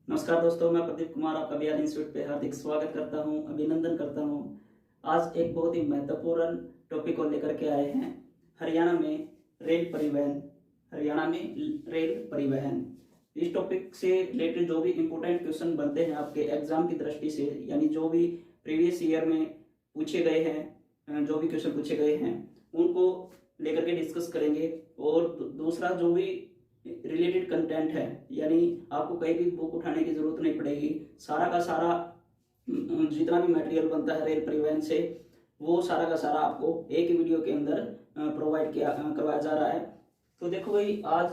नमस्कार दोस्तों, मैं प्रदीप कुमार आपका बिहार इंस्टीट्यूट पे हार्दिक स्वागत करता हूं, अभिनंदन करता हूं। आज एक बहुत ही महत्वपूर्ण टॉपिक को लेकर के आए हैं। हरियाणा में रेल परिवहन। हरियाणा में रेल परिवहन, इस टॉपिक से रिलेटेड जो भी इंपोर्टेंट क्वेश्चन बनते हैं आपके एग्जाम की दृष्टि से, यानी जो भी प्रीवियस ईयर में पूछे गए हैं, जो भी क्वेश्चन पूछे गए हैं उनको लेकर के डिस्कस करेंगे। और दूसरा जो भी रिलेटेड कंटेंट है, यानी आपको कहीं भी बुक उठाने की जरूरत नहीं पड़ेगी। सारा का सारा जितना भी मटेरियल बनता है रेल परिवहन से, वो सारा का सारा आपको एक ही वीडियो के अंदर प्रोवाइड किया करवाया जा रहा है। तो देखो भाई, आज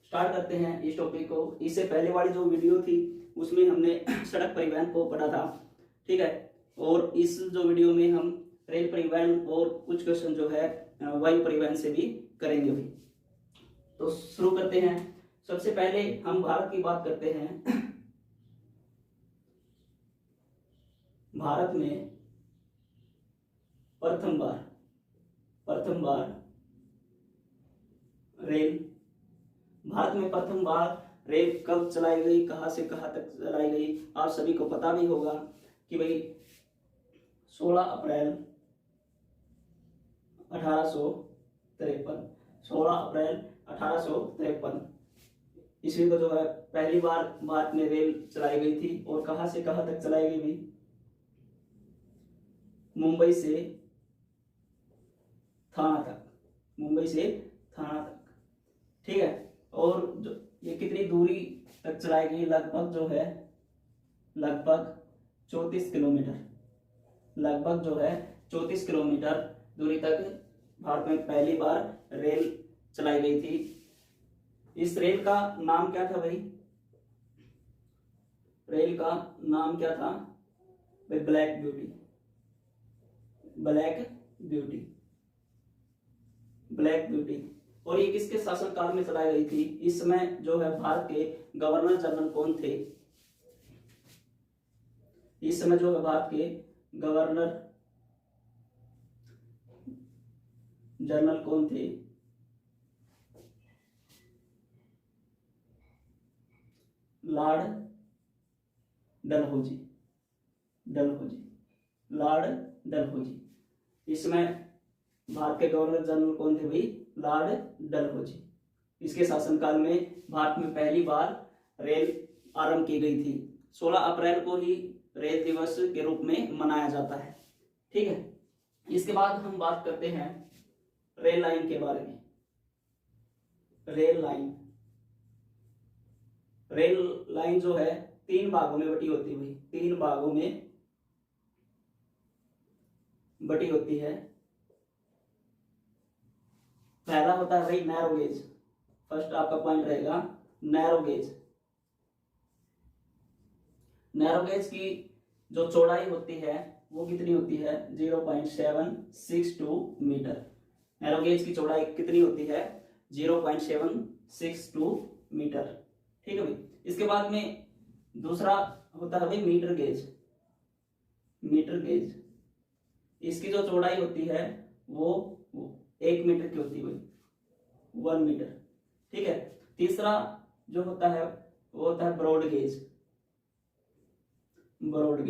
स्टार्ट करते हैं इस टॉपिक को। इससे पहले वाली जो वीडियो थी उसमें हमने सड़क परिवहन को पढ़ा था, ठीक है। और इस जो वीडियो में हम रेल परिवहन और कुछ क्वेश्चन जो है वायु परिवहन से भी करेंगे भाई। तो शुरू करते हैं। सबसे पहले हम भारत की बात करते हैं। भारत में प्रथम बार रेल, भारत में प्रथम बार रेल कब चलाई गई, कहां से कहां तक चलाई गई, आप सभी को पता भी होगा कि भाई 16 अप्रैल 1853, 16 अप्रैल 1853 ईस्वी को जो है पहली बार भारत में रेल चलाई गई थी। और कहां से कहां तक चलाई गई भी? मुंबई से थाना तक, मुंबई से थाना तक, ठीक है। और जो ये कितनी दूरी तक चलाई गई? लगभग जो है 34 किलोमीटर, लगभग जो है 34 किलोमीटर दूरी तक भारत में पहली बार रेल चलाई गई थी। इस रेल का नाम क्या था भाई? रेल का नाम क्या था भाई? Black beauty, black beauty, black beauty. और ये किसके शासनकाल में चलाई गई थी? इस समय जो है भारत के गवर्नर जनरल कौन थे? इस समय जो है भारत के गवर्नर जनरल कौन थे? Lord Dalhousie, Lord Dalhousie. इसमें भारत के गवर्नर जनरल कौन थे भाई? लॉर्ड डलहौजी। इसके शासनकाल में भारत में पहली बार रेल आरंभ की गई थी। 16 अप्रैल को ही रेल दिवस के रूप में मनाया जाता है, ठीक है। इसके बाद हम बात करते हैं रेल लाइन के बारे में। रेल लाइन जो है 3 भागों में बटी होती हुई, 3 भागों में बटी होती है। पहला होता है भाई नैरो गेज। फर्स्ट आपका पॉइंट रहेगा नैरो गेज। नैरो गेज की जो चौड़ाई होती है वो कितनी होती है? 0.762 मीटर। नैरो गेज की चौड़ाई कितनी होती है? 0.762 मीटर, ठीक है भाई। इसके बाद में दूसरा होता है भाई मीटर गेज। इसकी जो चौड़ाई होती है वो 1 मीटर की होती है भाई, 1 मीटर, ठीक है। तीसरा जो होता है वो होता है ब्रॉड गेज। ब्रॉड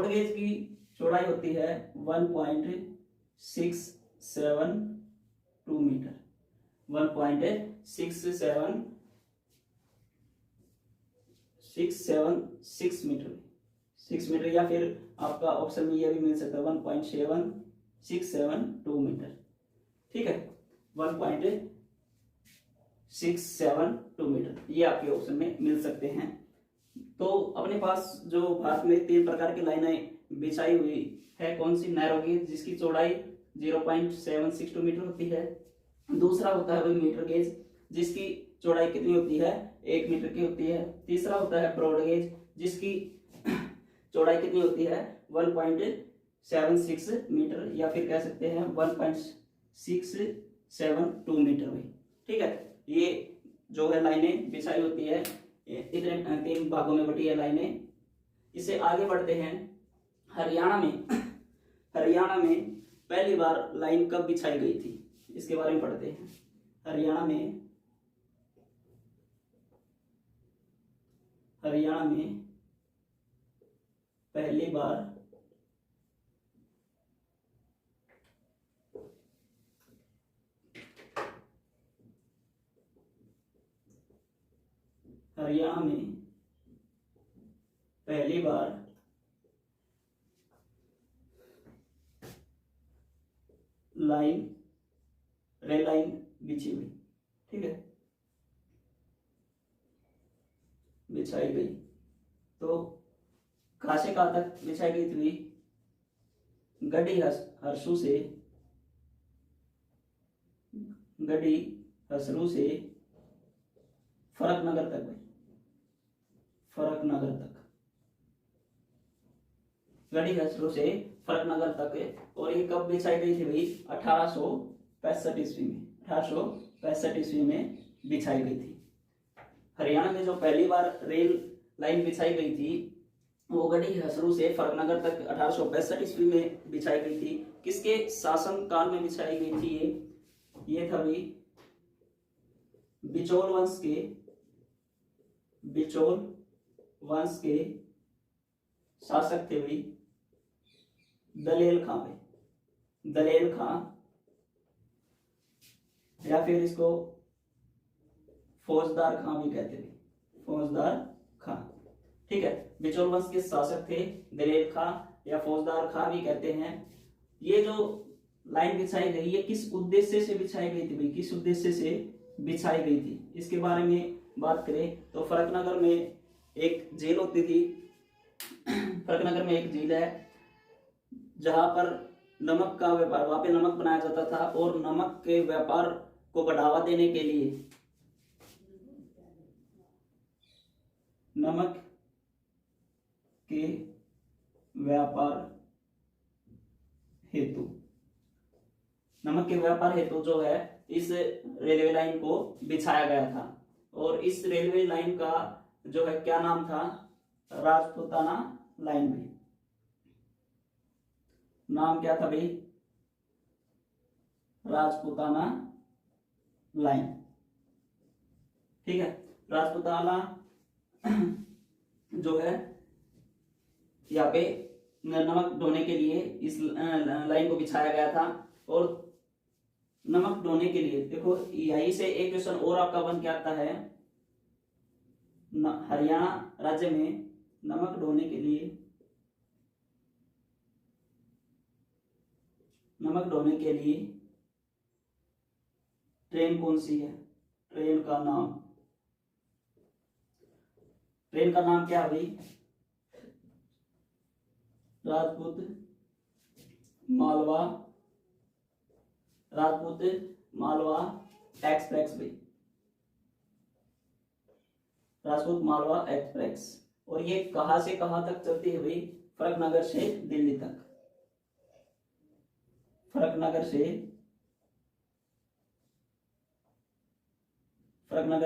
गेज की चौड़ाई होती है 1.672 मीटर, 1.676 मीटर, 6 मीटर, या फिर आपका ऑप्शन में यह भी मिल सकता है 1.767 मीटर, ठीक है। 1.672 मीटर, ये आपके ऑप्शन में मिल सकते हैं। तो अपने पास जो भारत में 3 प्रकार की लाइनें बिछाई हुई है, कौन सी? नैरो गेज जिसकी चौड़ाई 0.762 मीटर होती है। दूसरा होता है मीटर गेज जिसकी चौड़ाई कितनी होती है? 1 मीटर की होती है। तीसरा होता है ब्रॉड गेज जिसकी चौड़ाई कितनी होती है? 1.76 मीटर, या फिर कह सकते हैं 1.672 मीटर भाई, ठीक है। ये जो है लाइनें बिछाई होती है, इतने 3 भागों में बटी है लाइनें। इससे आगे बढ़ते हैं। हरियाणा में पहली बार लाइन कब बिछाई गई थी, इसके बारे में पढ़ते हैं। हरियाणा में हरियाणा में पहली बार रेल लाइन बिछी हुई, ठीक है, बिछाई गई। तो कहां से कहां तक बिछाई गई थी? गढ़ी हरसू से फरकनगर तक भाई, फरकनगर तक, गढ़ी हसरू से फरकनगर तक। और ये कब बिछाई गई थी भाई? 1865 ईस्वी में, 1865 ईस्वी में बिछाई गई थी। हरियाणा में जो पहली बार रेल लाइन बिछाई गई थी वो गढ़ी हसरू से फरकनगर तक 1865 ईस्वी में बिछाई गई थी। किसके शासन काल में बिछाई गई थी? ये था भाई बिचौल वंश के शासक थे भाई दलेल खां, या फिर इसको फौजदार खां भी कहते थे, फौजदार खां, ठीक है। बिचौल वंश के शासक थे दलेल खां या फौजदार खां भी कहते हैं। ये जो लाइन बिछाई गई है किस उद्देश्य से बिछाई गई थी भाई? किस उद्देश्य से बिछाई गई थी इसके बारे में बात करें तो फरकनगर में एक जेल होती थी। फरकनगर में एक जेल है जहां पर नमक का व्यापार, वहां पे नमक बनाया जाता था और नमक के व्यापार को बढ़ावा देने के लिए, नमक के व्यापार हेतु जो है इस रेलवे लाइन को बिछाया गया था। और इस रेलवे लाइन का जो है क्या नाम था? राजपूताना लाइन भी। नाम क्या था भाई? राजपूताना लाइन, ठीक है। राजपूताना जो है यहाँ पे नमक ढोने के लिए इस लाइन को बिछाया गया था। और नमक ढोने के लिए देखो यहीं से एक क्वेश्चन और आपका बन के आता है, हरियाणा राज्य में नमक ढोने के लिए, ट्रेन कौन सी है? ट्रेन का नाम क्या है भाई? राजपूत मालवा एक्सप्रेस भाई, राजपूत मालवा एक्सप्रेस। और ये कहां से कहां तक चलती है भाई? फरकनगर से दिल्ली तक, फरकनगर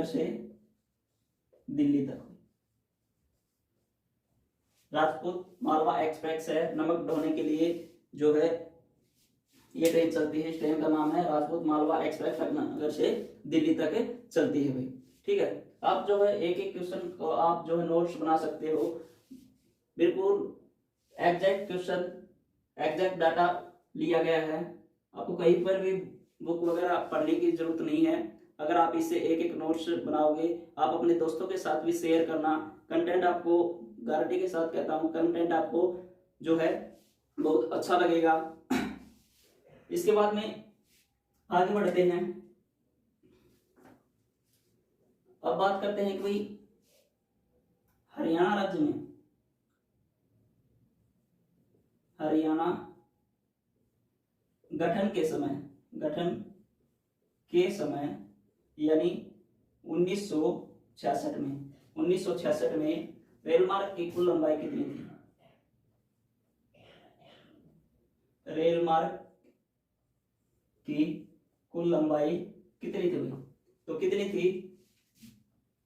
से दिल्ली तक। राजपूत मालवा एक्सप्रेस है, नमक ढोने के लिए जो है ये ट्रेन चलती है। इस ट्रेन का नाम है राजपूत मालवा एक्सप्रेस, फरकनगर से दिल्ली तक चलती है भाई, ठीक है। आप जो है एक एक क्वेश्चन को आप जो है नोट्स बना सकते हो, बिल्कुल एग्जैक्ट क्वेश्चन, एग्जैक्ट डाटा लिया गया है। आपको कहीं पर भी बुक वगैरह पढ़ने की जरूरत नहीं है। अगर आप इससे एक एक नोट्स बनाओगे, आप अपने दोस्तों के साथ भी शेयर करना। कंटेंट आपको गारंटी के साथ कहता हूँ, कंटेंट आपको जो है बहुत अच्छा लगेगा। इसके बाद में आगे बढ़ते हैं। अब बात करते हैं कि भाई हरियाणा राज्य में, हरियाणा गठन के समय यानी 1966 में रेल मार्ग की कुल लंबाई कितनी थी? रेल मार्ग की कुल लंबाई कितनी थी भाई? तो कितनी थी?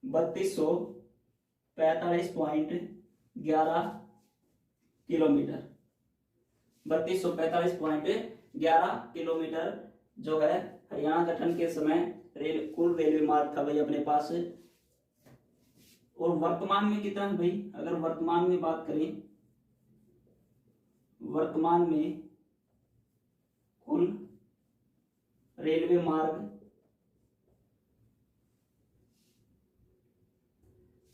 3245.11 किलोमीटर, 3245.11 किलोमीटर जो है हरियाणा गठन के समय कुल रेलवे मार्ग था भाई अपने पास। और वर्तमान में कितना है भाई, अगर वर्तमान में बात करें, वर्तमान में कुल रेलवे मार्ग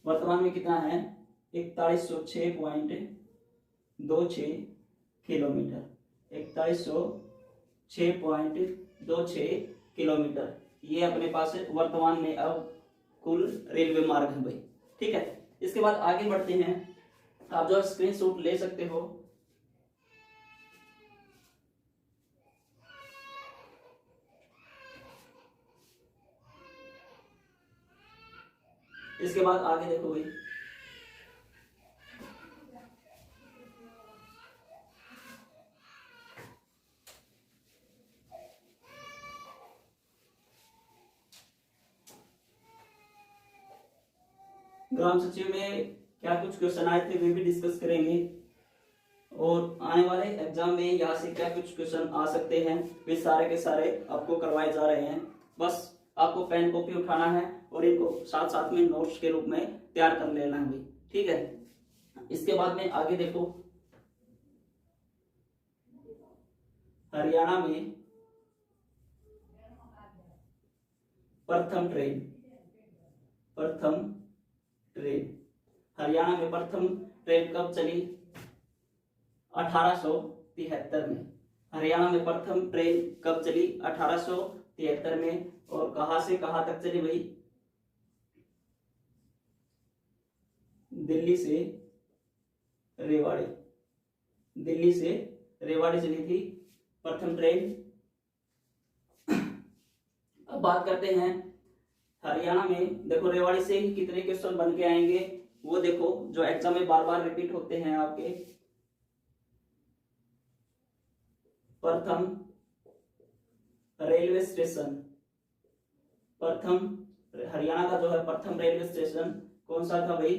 वर्तमान में कितना है, 4106.26 किलोमीटर, 4106.26 किलोमीटर ये अपने पास वर्तमान में अब कुल रेलवे मार्ग है भाई। ठीक है, इसके बाद आगे बढ़ते हैं। आप जो स्क्रीनशॉट ले सकते हो। इसके बाद आगे देखो भाई, ग्राम सचिव में क्या कुछ क्वेश्चन आए थे वे भी डिस्कस करेंगे, और आने वाले एग्जाम में यहाँ से क्या कुछ क्वेश्चन आ सकते हैं वे सारे के सारे आपको करवाए जा रहे हैं। बस आपको पेन कॉपी उठाना है और इनको साथ साथ में नोट्स के रूप में तैयार कर लेना है भाई। ठीक है, इसके बाद में आगे देखो, हरियाणा में प्रथम ट्रेन हरियाणा में प्रथम ट्रेन कब चली, 1873 में। हरियाणा में प्रथम ट्रेन कब चली, 1873 में। और कहां से कहां तक चली भाई, दिल्ली से रेवाड़ी, दिल्ली से रेवाड़ी चली थी प्रथम ट्रेन। अब बात करते हैं हरियाणा में, देखो रेवाड़ी से ही कितने क्वेश्चन बन के आएंगे वो देखो, जो एग्जाम में बार बार रिपीट होते हैं आपके। प्रथम रेलवे स्टेशन, प्रथम हरियाणा का जो है प्रथम रेलवे स्टेशन कौन सा था भाई,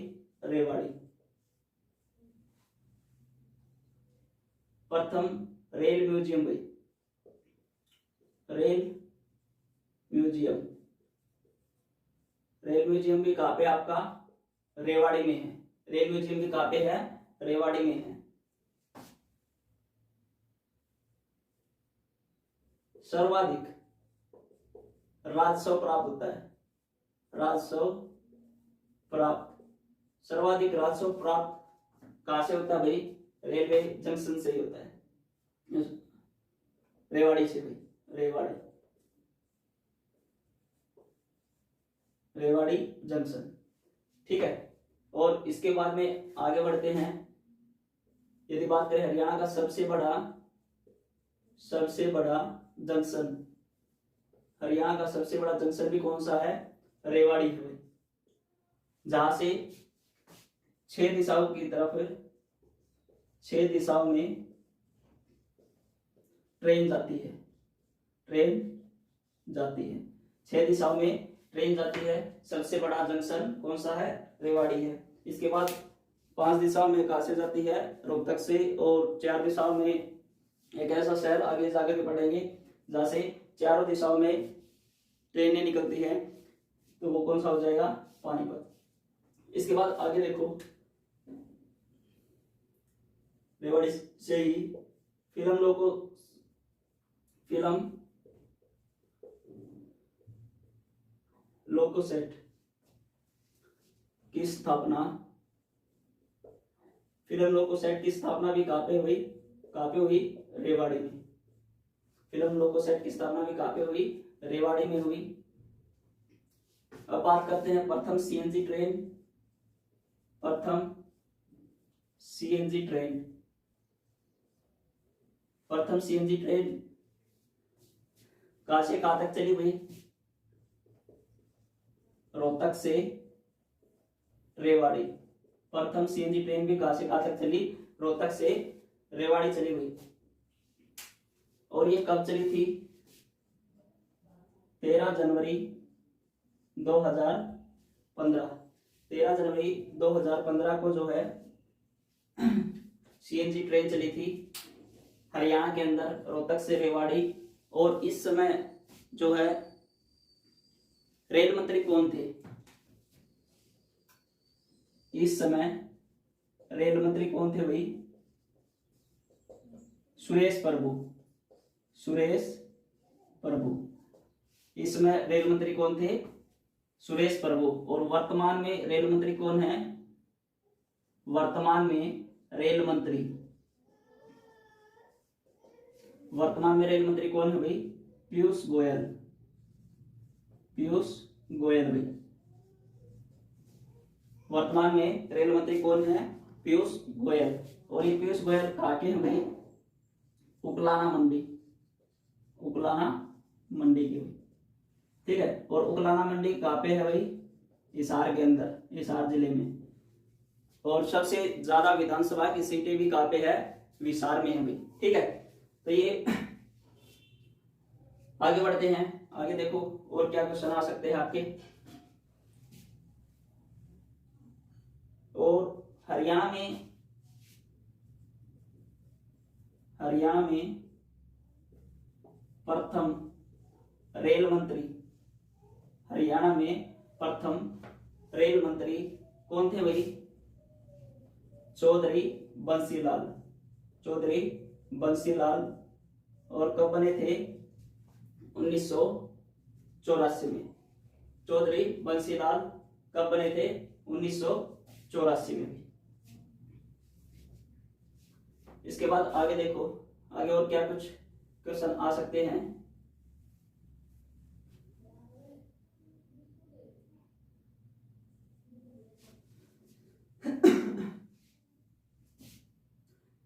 रेवाड़ी। प्रथम रेल म्यूजियम भाई, रेल म्यूजियम भी कहाँ पे आपका, रेवाड़ी में है। रेल म्यूजियम भी कहाँ पे है, रेवाड़ी में है। सर्वाधिक राजस्व प्राप्त होता है, राजस्व प्राप्त, सर्वाधिक राजस्व प्राप्त कहां से होता है भाई, रेलवे जंक्शन से ही होता है, रेवाड़ी से भाई, रेवाड़ी जंक्शन। ठीक है, और इसके बाद में आगे बढ़ते हैं। यदि बात करें हरियाणा का सबसे बड़ा जंक्शन, हरियाणा का सबसे बड़ा जंक्शन भी कौन सा है, रेवाड़ी है, जहां से 6 दिशाओं की तरफ 6 दिशाओं में ट्रेन जाती है, 6 दिशाओं में ट्रेन जाती है। सबसे बड़ा जंक्शन कौन सा है, रेवाड़ी है। इसके बाद 5 दिशाओं में कहां से जाती है, रोहतक से, और 4 दिशाओं में एक ऐसा शहर आगे जाकर के पढ़ेंगे जहां से चारों दिशाओं में ट्रेनें निकलती हैं, तो वो कौन सा हो जाएगा, पानीपत। इसके बाद आगे देखो, रेवाड़ी से ही फिल्म लोको सेट की स्थापना, भी कहाँ पे हुई, रेवाड़ी में। फिल्म लोको सेट की स्थापना भी कहाँ पे हुई, रेवाड़ी में हुई। अब बात करते हैं प्रथम सीएनजी ट्रेन कहां से कहां तक चली भाई, रोहतक से रेवाड़ी। प्रथम सीएनजी ट्रेन भी कहां से कहां तक चली, रोहतक से रेवाड़ी चली हुई। और ये कब चली थी, 13 जनवरी 2015। 13 जनवरी 2015 को जो है सीएनजी ट्रेन चली थी हरियाणा के अंदर, रोहतक से रेवाड़ी। और इस समय जो है रेल मंत्री कौन थे, इस समय रेल मंत्री कौन थे भाई? सुरेश प्रभु। सुरेश प्रभु इस समय रेल मंत्री कौन थे? सुरेश प्रभु। और वर्तमान में रेल मंत्री कौन है? वर्तमान में रेल मंत्री कौन है भाई? पीयूष गोयल। पीयूष गोयल भाई वर्तमान में रेल मंत्री कौन है? पीयूष गोयल। और ये पीयूष गोयल कहाँ के हैं भाई? उकलाना मंडी की भाई, ठीक है। और उकलाना मंडी कहाँ पे है भाई? हिसार के अंदर, हिसार जिले में। और सबसे ज्यादा विधानसभा की सीटें भी कहाँ पे है? हिसार में है भाई, ठीक है। तो ये आगे बढ़ते हैं, आगे देखो और क्या क्वेश्चन आ सकते हैं आपके। और हरियाणा में प्रथम रेल मंत्री, हरियाणा में प्रथम रेल मंत्री कौन थे भाई? चौधरी बंसीलाल। और कब बने थे? 1984 में। चौधरी बंसीलाल कब बने थे? 1984 में। इसके बाद आगे देखो, आगे और क्या कुछ क्वेश्चन आ सकते हैं।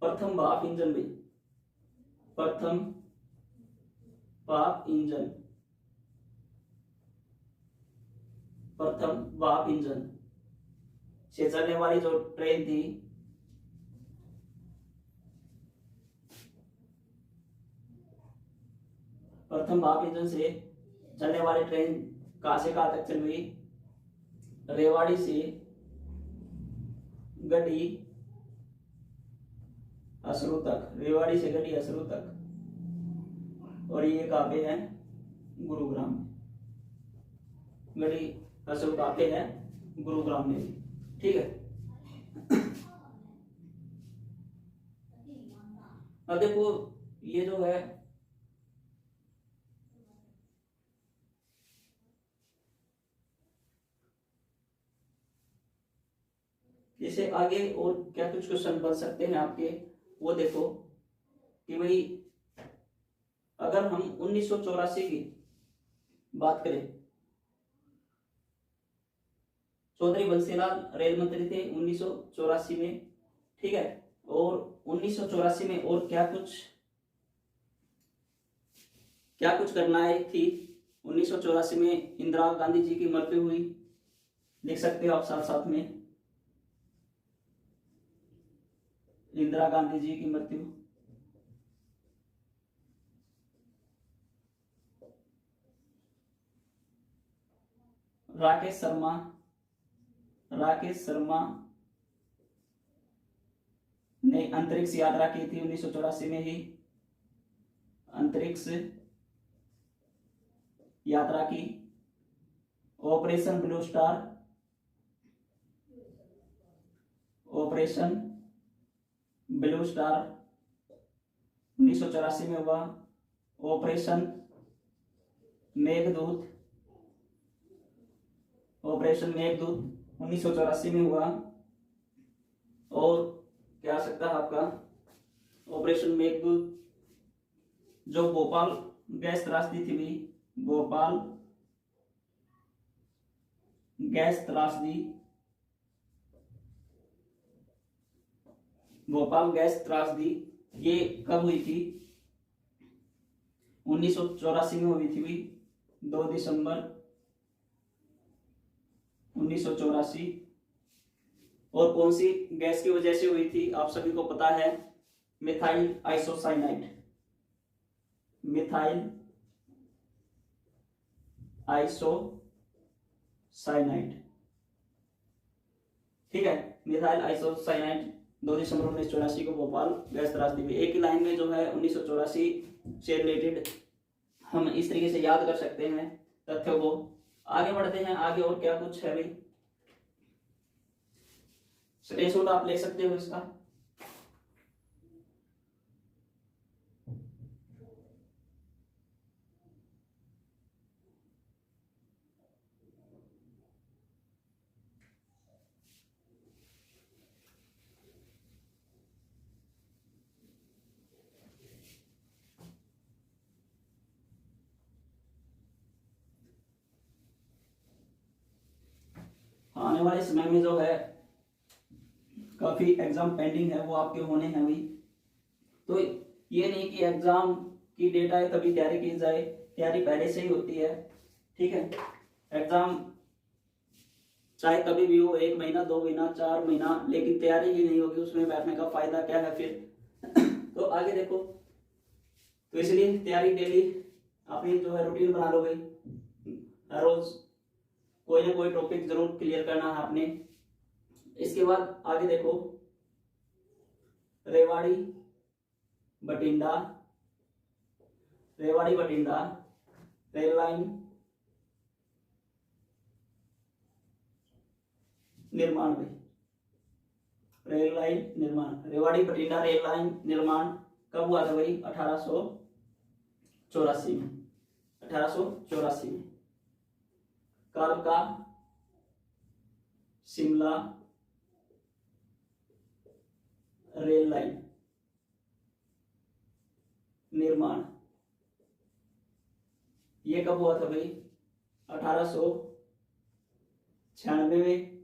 प्रथम भाप इंजन भी, प्रथम भाप इंजन से चलने वाली जो ट्रेन थी, प्रथम भाप इंजन से चलने वाली ट्रेन कहां से कहां तक चल गई? रेवाड़ी से गढ़ी असरू तक, रेवाड़ी से गढ़ी असरू तक। और ये कहां पे है? गुरुग्राम। गढ़ी असरू कहां पे है? गुरुग्राम में, ठीक है। अब देखो ये जो है इसे आगे और क्या कुछ क्वेश्चन बन सकते हैं आपके, वो देखो कि भाई अगर हम 1984 की बात करें, चौधरी बंसीलाल रेल मंत्री थे 1984 में, ठीक है। और 1984 में और क्या कुछ घटनाएं थी? 1984 में इंदिरा गांधी जी की मृत्यु हुई, लिख सकते हो आप साथ साथ में, इंदिरा गांधी जी की मृत्यु। राकेश शर्मा ने अंतरिक्ष यात्रा की थी 1984 में ही, अंतरिक्ष यात्रा की। ऑपरेशन ब्लू स्टार 1984 में हुआ। ऑपरेशन मेघदूत 1984 में हुआ। और क्या आ सकता है आपका? ऑपरेशन मेघदूत जो भोपाल गैस त्रासदी थी भी, भोपाल गैस त्रासदी ये कब हुई थी? 1984 में हुई थी भी, 2 दिसंबर 1984। और कौन सी गैस की वजह से हुई थी? आप सभी को पता है, मिथाइल आइसोसाइनाइड, ठीक है। मिथाइल आइसोसाइनाइड 2 दिसंबर 1984 को भोपाल गैस त्रासदी हुई। एक ही लाइन में जो है 1984 से रिलेटेड हम इस तरीके से याद कर सकते हैं तथ्यों को। आगे बढ़ते हैं, आगे और क्या कुछ है भाई। स्क्रीनशॉट आप ले सकते हो इसका। आने वाले समय में जो है काफी एग्जाम पेंडिंग है, वो आपके होने हैं अभी। तो ये नहीं कि एग्जाम की डेट आए तभी तैयारी की जाए, तैयारी पहले से ही होती है। ठीक है, एग्जाम चाहे कभी भी हो, 1 महीना 2 महीना 4 महीना, लेकिन तैयारी ही नहीं होगी उसमें बैठने का फायदा क्या है फिर। तो आगे देखो, तो इसलिए तैयारी डेली अपनी जो है रूटीन बना लो भाई। हर रोज कोई ना कोई टॉपिक जरूर क्लियर करना है आपने। इसके बाद आगे देखो, रेवाड़ी बठिंडा रेल लाइन निर्माण भाई। रेल लाइन निर्माण, रेवाड़ी बठिंडा रेल लाइन निर्माण कब हुआ था भाई? 1884 में। 1884 में। कालका शिमला रेल लाइन निर्माण ये कब हुआ था भाई? 1896 में।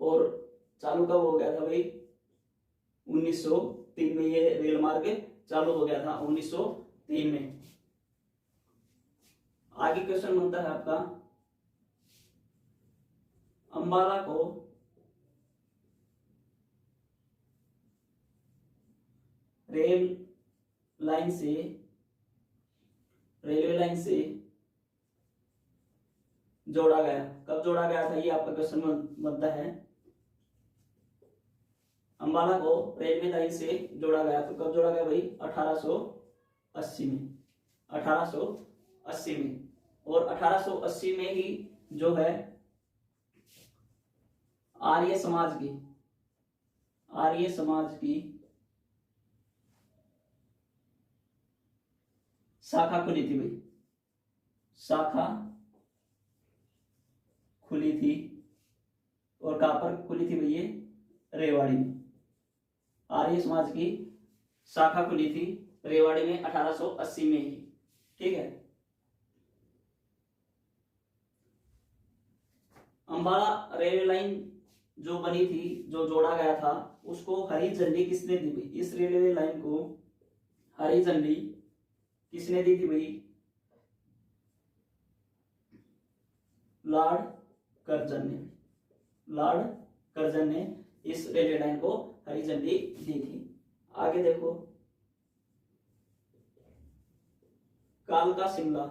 और चालू कब हो गया था भाई? 1903 में ये रेल मार्ग चालू हो गया था, 1903 में। आगे क्वेश्चन बनता है आपका, अंबाला को रेलवे लाइन से जोड़ा गया, कब जोड़ा गया था? ये आपका क्वेश्चन बनता है। अंबाला को रेलवे लाइन से जोड़ा गया, तो कब जोड़ा गया भाई? 1880 में। 1880 में। और 1880 में ही जो है आर्य समाज की शाखा खुली थी भाई। शाखा खुली थी, और कहां पर खुली थी भाई? ये रेवाड़ी में। आर्य समाज की शाखा खुली थी रेवाड़ी में 1880 में ही। ठीक है, अंबाला रेलवे लाइन जो बनी थी, जो जोड़ा गया था, उसको हरी झंडी किसने दी भाई? इस रेलवे लाइन को हरी झंडी किसने दी थी भाई? लॉर्ड कर्जन ने इस रेलवे लाइन को हरी झंडी दी थी। आगे देखो, कालका शिमला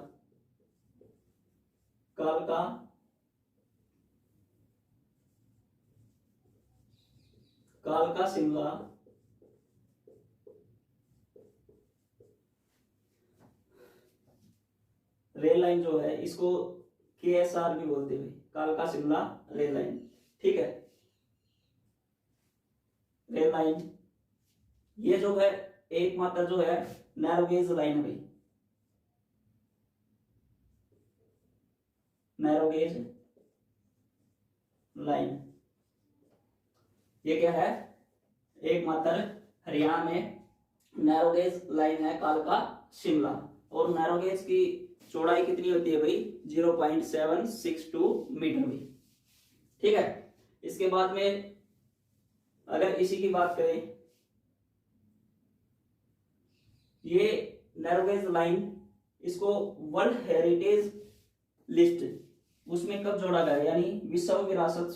रेल लाइन जो है, इसको KSR भी बोलते हैं, कालका शिमला रेल लाइन। ठीक है, रेल लाइन ये जो है एकमात्र जो है नैरो गेज लाइन है भाई। नैरो गेज लाइन ये क्या है? एकमात्र हरियाणा में नैरो गेज लाइन है कालका शिमला। और नैरो गेज की चौड़ाई कितनी होती है भाई? 0.762 मीटर भी। ठीक है, इसके बाद में अगर इसी की बात करें, ये नैरो गेज लाइन, इसको वर्ल्ड हेरिटेज लिस्ट उसमें कब जोड़ा गया? यानी विश्व विरासत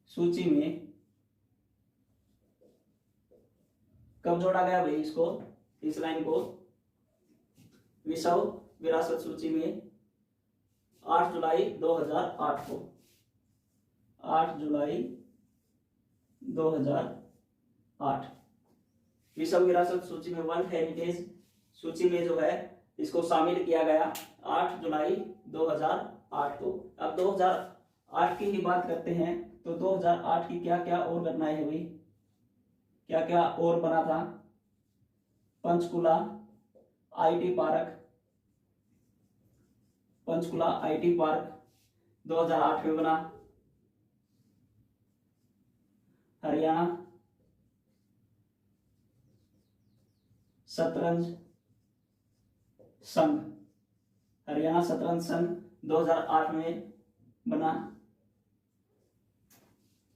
सूची में कब जोड़ा गया भाई? इसको, इस लाइन को विश्व विरासत सूची में 8 जुलाई 2008 को। 8 जुलाई 2008 विश्व विरासत सूची में, वर्ल्ड हेरिटेज सूची में जो है इसको शामिल किया गया 8 जुलाई 2008 2008। तो अब 2008 की ही बात करते हैं। तो 2008 की क्या क्या और घटनाएं हुई, क्या क्या और बना था। Panchkula IT park, Panchkula IT park 2008 में बना। हरियाणा शतरंज संघ, हरियाणा शतरंज संघ 2008 में बना।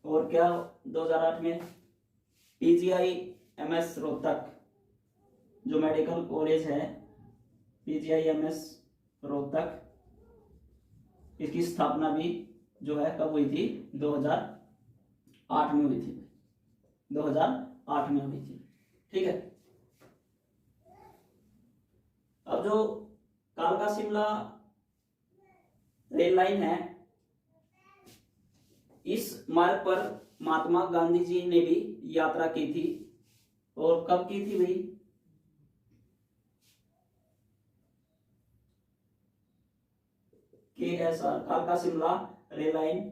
और क्या 2008 में पीजीआई एमएस रोहतक जो मेडिकल कॉलेज है, पीजीआई एमएस रोहतक, इसकी स्थापना भी जो है कब हुई थी, 2008 में हुई थी, 2008 में हुई थी। ठीक है। अब जो कालका शिमला रेल लाइन है, इस मार्ग पर महात्मा गांधी जी ने भी यात्रा की थी। और कब की थी भाई, KSR कालका शिमला रेल लाइन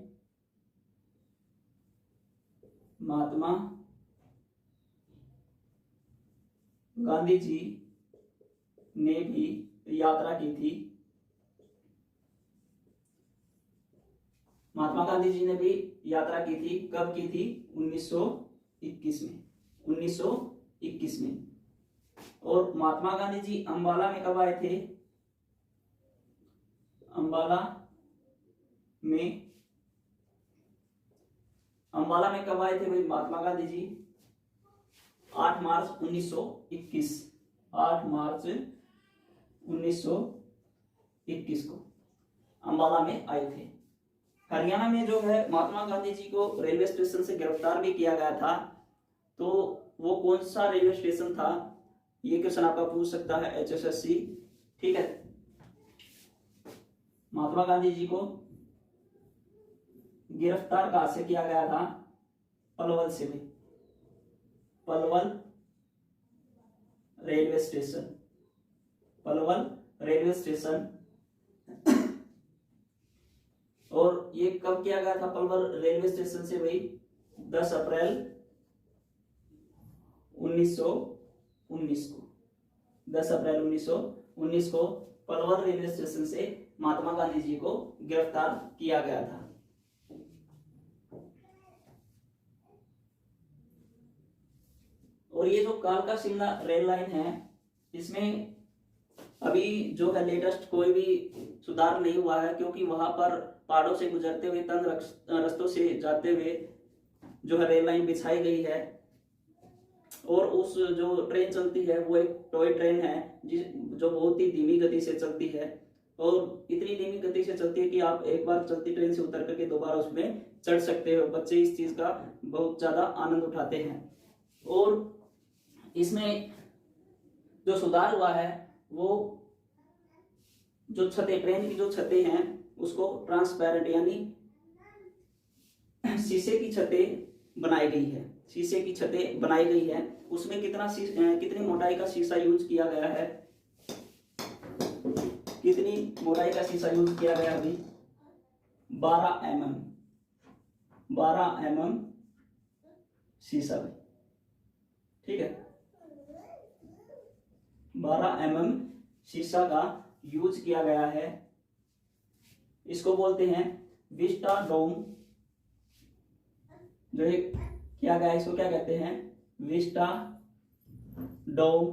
महात्मा गांधी जी ने भी यात्रा की थी। महात्मा गांधी जी ने भी यात्रा की थी। कब की थी, 1921 में, 1921 में। और महात्मा गांधी जी अंबाला में कब आए थे, अंबाला में कब आए थे भाई महात्मा गांधी जी, 8 मार्च 1921, 8 मार्च 1921 को अंबाला में आए थे। हरियाणा में जो है महात्मा गांधी जी को रेलवे स्टेशन से गिरफ्तार भी किया गया था। तो वो कौन सा रेलवे स्टेशन था, ये क्वेश्चन आपका पूछ सकता है HSSC। ठीक है। महात्मा गांधी जी को गिरफ्तार कहां से किया गया था, पलवल से भी, Palwal railway station, Palwal railway station. और ये कब किया गया था पलवल रेलवे स्टेशन से भाई, 10 अप्रैल 1919 को, 10 अप्रैल 1919 को पलवल रेलवे स्टेशन से महात्मा गांधी जी को गिरफ्तार किया गया था। और ये जो कालका शिमला रेल लाइन है, इसमें अभी जो है लेटेस्ट कोई भी सुधार नहीं हुआ है, क्योंकि वहां पर पहाड़ों से गुजरते हुए तंग रास्तों से जाते हुए जो है रेल लाइन बिछाई गई है। और उस जो ट्रेन चलती है वो एक टॉय ट्रेन है जो बहुत ही धीमी गति से चलती है। और इतनी धीमी गति से चलती है कि आप एक बार चलती ट्रेन से उतर करके दोबारा उसमें चढ़ सकते हो। बच्चे इस चीज का बहुत ज्यादा आनंद उठाते हैं। और इसमें जो सुधार हुआ है वो जो छतें, ट्रेन की जो छतें हैं उसको ट्रांसपेरेंट यानी शीशे की छतें बनाई गई है, शीशे की छतें बनाई गई है। उसमें कितनी मोटाई का शीशा यूज किया गया है, कितनी मोटाई का शीशा यूज किया गया है, 12 mm, 12 mm शीशा भाई। ठीक है, 12 mm शीशा का यूज किया गया है। इसको बोलते हैं विस्टा डोम, जो किया गया, इसको क्या कहते हैं, विस्टा डोम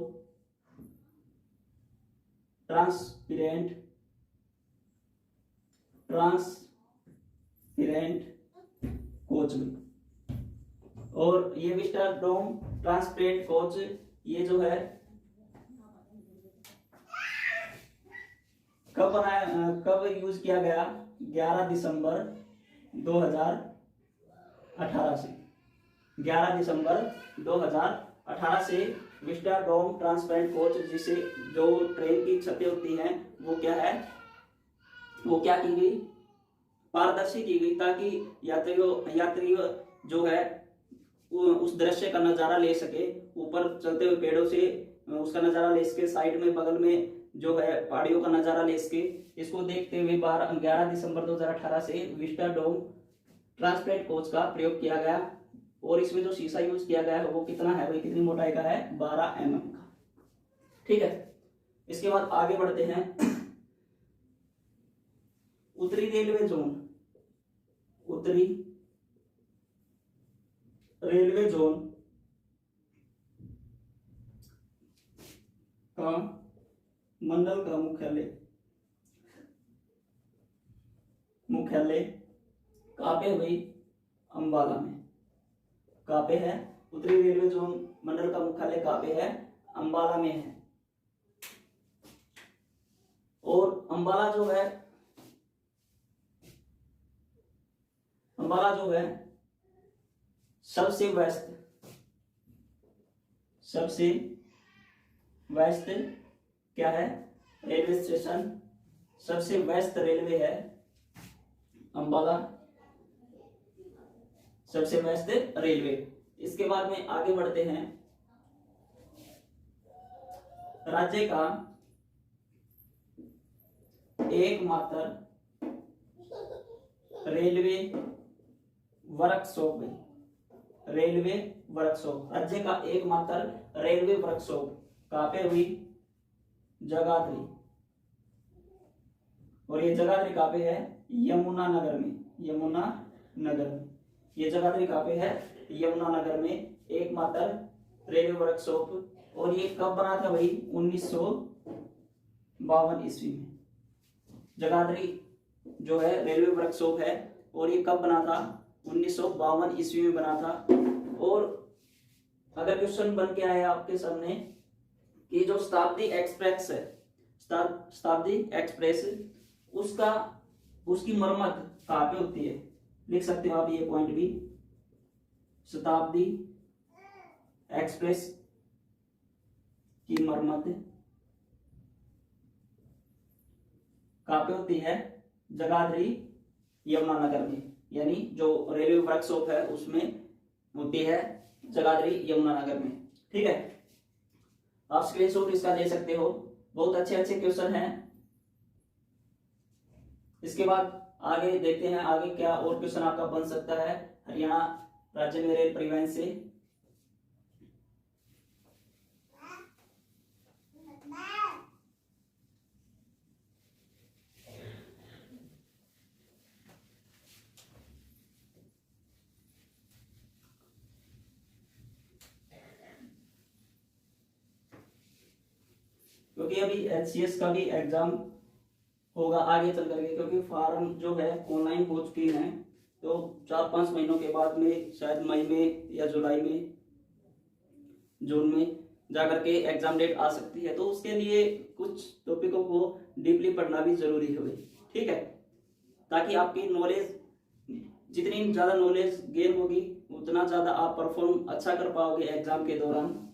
ट्रांसपेरेंट कोच में। और ये विस्टा डोम ट्रांसपेरेंट कोच ये जो है कब यूज किया गया, 11 दिसंबर 2018 से, 11 दिसंबर 2018 से विस्टा डोम ट्रांसपेरेंट कोच, जिसे जो ट्रेन की छतें होती हैं वो क्या है, वो क्या की गई, पारदर्शी की गई, ताकि यात्री जो है उस दृश्य का नजारा ले सके। ऊपर चलते हुए पेड़ों से उसका नजारा ले सके, साइड में बगल में जो है पहाड़ियों का नज़ारा ले इसको देखते हुए 11 दिसंबर 2018 से विस्टाडोम ट्रांसपेरेंट कोच का प्रयोग किया गया और इसमें जो शीशा यूज किया गया है वो कितना है, वही कितनी मोटाई का है, 12 mm का। ठीक है, इसके बाद आगे बढ़ते हैं। उत्तरी रेलवे जोन, उत्तरी रेलवे जोन का मंडल का मुख्यालय कहाँ पे हुई, अंबाला में। कहाँ पे है, उत्तरी रेलवे जोन मंडल का मुख्यालय कहाँ पे है, अंबाला में है। और अंबाला जो है सबसे व्यस्त क्या है, रेलवे स्टेशन, सबसे व्यस्त रेलवे है अंबाला, सबसे व्यस्त रेलवे। इसके बाद में आगे बढ़ते हैं। राज्य का एकमात्र रेलवे वर्कशॉप, राज्य का एकमात्र रेलवे वर्कशॉप कहाँ पे हुई, जगाधरी। और ये जगाधरी कहाँ पे है, यमुनानगर में। ये जगाधरी कहाँ पे है, यमुनानगर में एकमात्र रेलवे वर्कशॉप। और ये कब बना था भाई, 1952 ईस्वी में। जगाधरी जो है रेलवे वर्कशॉप है और ये कब बना था, 1952 ईस्वी में बना था। और अगर क्वेश्चन बन के आया आपके सामने कि जो शताब्दी एक्सप्रेस है, शताब्दी एक्सप्रेस उसकी मरम्मत कहाँ पे होती है, लिख सकते हो आप ये पॉइंट भी। शताब्दी एक्सप्रेस की मरम्मत कहाँ पे होती है, जगाधरी यमुनानगर में। यानी जो रेलवे वर्कशॉप है उसमें होती है जगाधरी यमुनानगर में। ठीक है, आप स्क्रीनशॉट इसका ले सकते हो, बहुत अच्छे क्वेश्चन हैं। इसके बाद आगे देखते हैं आगे क्या और क्वेश्चन आपका बन सकता है हरियाणा राज्य में रेल परिवहन से। क्योंकि अभी HCS का भी एग्जाम होगा आगे चल करके, क्योंकि फॉर्म जो है ऑनलाइन हो चुकी हैं, तो 4-5 महीनों के बाद में शायद मई में या जून में जाकर के एग्जाम डेट आ सकती है। तो उसके लिए कुछ टॉपिकों को डीपली पढ़ना भी जरूरी है। ठीक है, ताकि आपकी नॉलेज, जितनी ज़्यादा नॉलेज गेन होगी उतना ज़्यादा आप परफॉर्म अच्छा कर पाओगे एग्जाम के दौरान।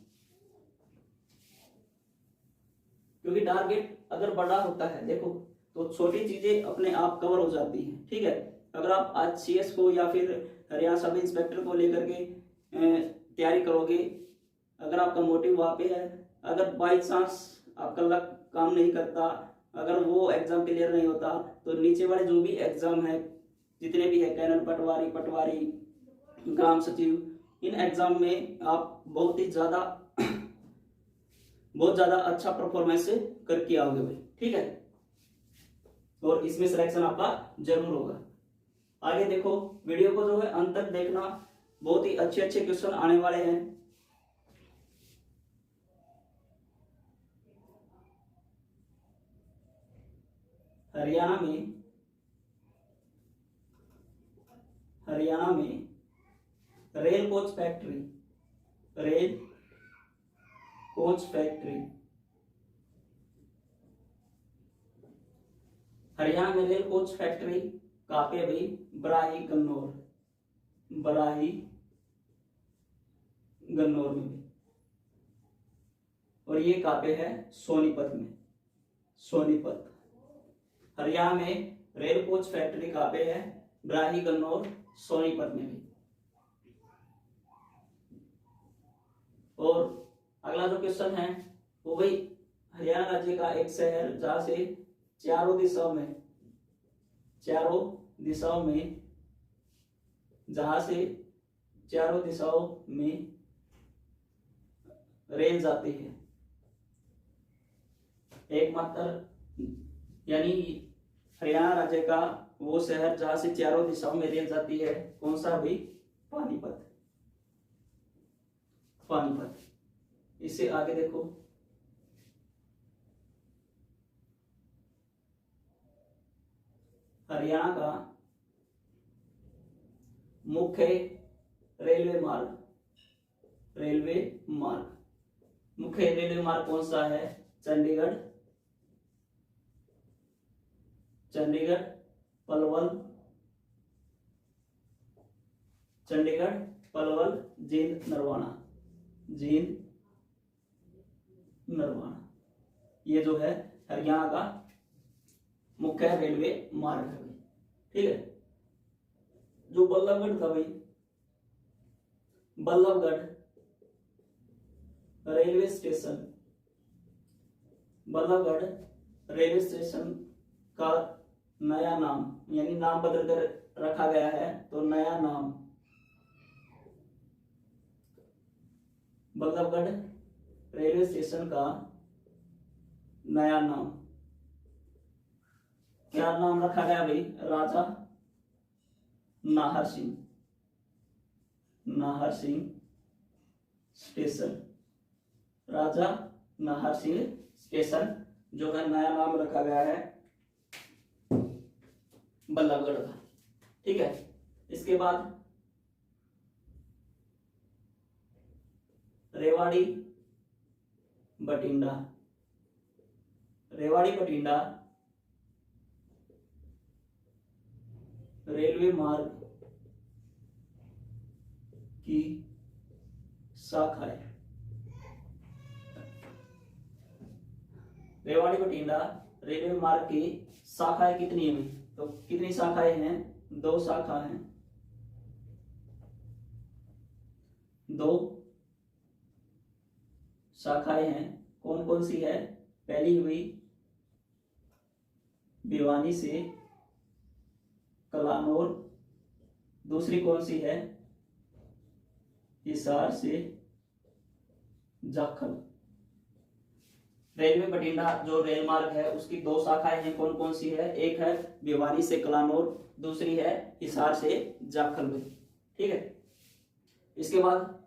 क्योंकि टारगेट अगर बड़ा होता है देखो, तो छोटी चीजें अपने आप कवर हो जाती हैं। ठीक है, अगर आप आज CS को या फिर हरियाणा सब इंस्पेक्टर को लेकर के तैयारी करोगे, अगर आपका मोटिव वहाँ पे है, अगर बाई चांस आपका लक काम नहीं करता, अगर वो एग्जाम क्लियर नहीं होता, तो नीचे वाले जो भी एग्जाम है, जितने भी है, कैनल पटवारी, ग्राम सचिव, इन एग्जाम में आप बहुत ज्यादा अच्छा परफॉर्मेंस करके आओगे भाई। ठीक है, और इसमें सिलेक्शन आपका जरूर होगा। आगे देखो, वीडियो को जो है अंत तक देखना, बहुत ही अच्छे क्वेश्चन आने वाले हैं। हरियाणा में रेल कोच फैक्ट्री हरियाणा में रेल कोच फैक्ट्री कहाँ पे भाई, बराही गन्नौर में भी। और ये कहाँ पे है, सोनीपत। हरियाणा में रेल कोच फैक्ट्री कहाँ पे है, बराही गन्नौर सोनीपत में भी। और अगला जो क्वेश्चन है वो भाई हरियाणा राज्य का एक शहर जहां से चारों दिशाओं में जहां से चारों दिशाओं में रेल जाती है। एकमात्र यानी हरियाणा राज्य का वो शहर जहां से चारों दिशाओं में रेल जाती है, कौन सा भी? पानीपत। इससे आगे देखो, हरियाणा का मुख्य रेलवे मार्ग कौन सा है? चंडीगढ़ पलवल जींद नरवाना। ये जो है हरियाणा का मुख्य रेलवे मार्ग है। ठीक है। जो बल्लभगढ़ था भाई, बल्लभगढ़ रेलवे स्टेशन का नया नाम, यानी नाम बदल कर रखा गया है, तो नया नाम बल्लभगढ़ रेलवे स्टेशन का नया नाम क्या नाम रखा गया भाई? राजा नाहर सिंह स्टेशन। राजा नाहर सिंह स्टेशन जो है नया नाम रखा गया है बल्लभगढ़ का। ठीक है। इसके बाद रेवाड़ी बठिंडा रेलवे मार्ग की शाखा है। रेवाड़ी बठिंडा रेलवे मार्ग की शाखाएं कितनी है? तो कितनी शाखाएं हैं? 2 शाखा हैं। 2 शाखाएं हैं। कौन कौन सी है? पहली हुई भिवानी से कलानौर, दूसरी कौन सी है? हिसार से जाखल। रेलवे बठिंडा जो रेल मार्ग है उसकी 2 शाखाएं हैं। कौन कौन सी है? एक है भिवानी से कलानौर, दूसरी है हिसार से जाखल में। ठीक है। इसके बाद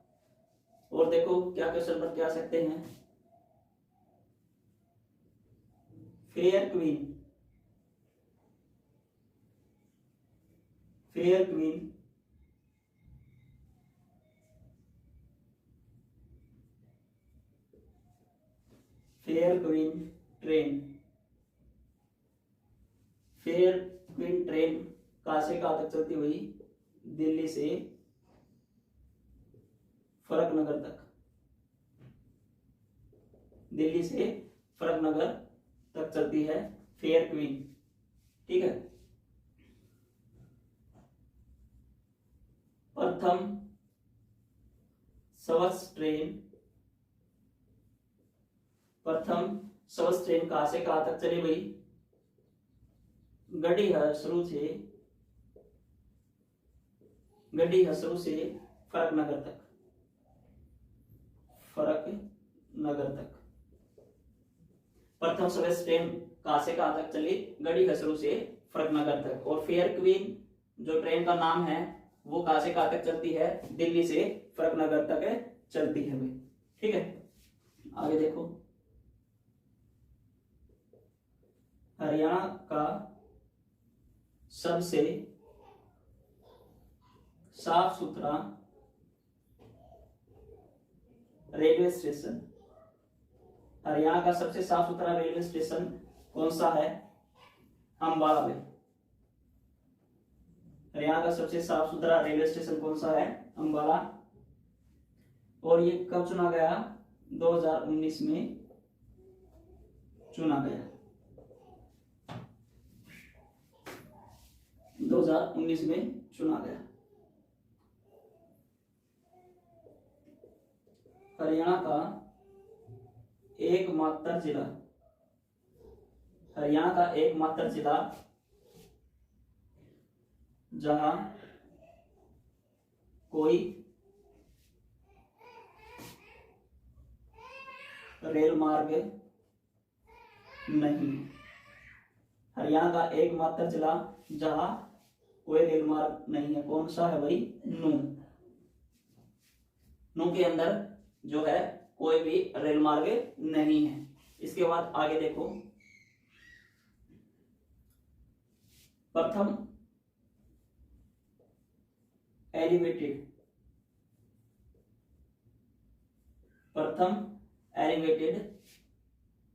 और देखो क्या क्वेश्चन बन के आ सकते हैं। फेयर क्वीन ट्रेन कहां से कहां तक चलती हुई? दिल्ली से फरकनगर तक चलती है फेयर क्वीन। ठीक है। प्रथम सवस ट्रेन कहां से कहां तक चली भाई? गड्डी हसरू से फरकनगर तक। प्रथम सवस ट्रेन कहां से कहां तक चली? गड्डी हसरू से फरकनगर तक। और फेयर क्वीन जो ट्रेन का नाम है वो कहां से कहां तक चलती है? दिल्ली से फरकनगर तक चलती है भाई। ठीक है। आगे देखो, हरियाणा का सबसे साफ सुथरा रेलवे स्टेशन। हरियाणा का सबसे साफ सुथरा रेलवे स्टेशन कौन सा है? अंबाला में। हरियाणा का सबसे साफ सुथरा रेलवे स्टेशन कौन सा है? अंबाला। और ये कब चुना गया? 2019 में चुना गया। 2019 में चुना गया। हरियाणा का एकमात्र जिला हरियाणा का एकमात्र जिला जहां कोई रेल मार्ग नहीं। हरियाणा का एकमात्र जिला जहां कोई रेल मार्ग नहीं है, कौन सा है भाई? नूं। नूं के अंदर जो है कोई भी रेल मार्ग नहीं है। इसके बाद आगे देखो, प्रथम एलिवेटेड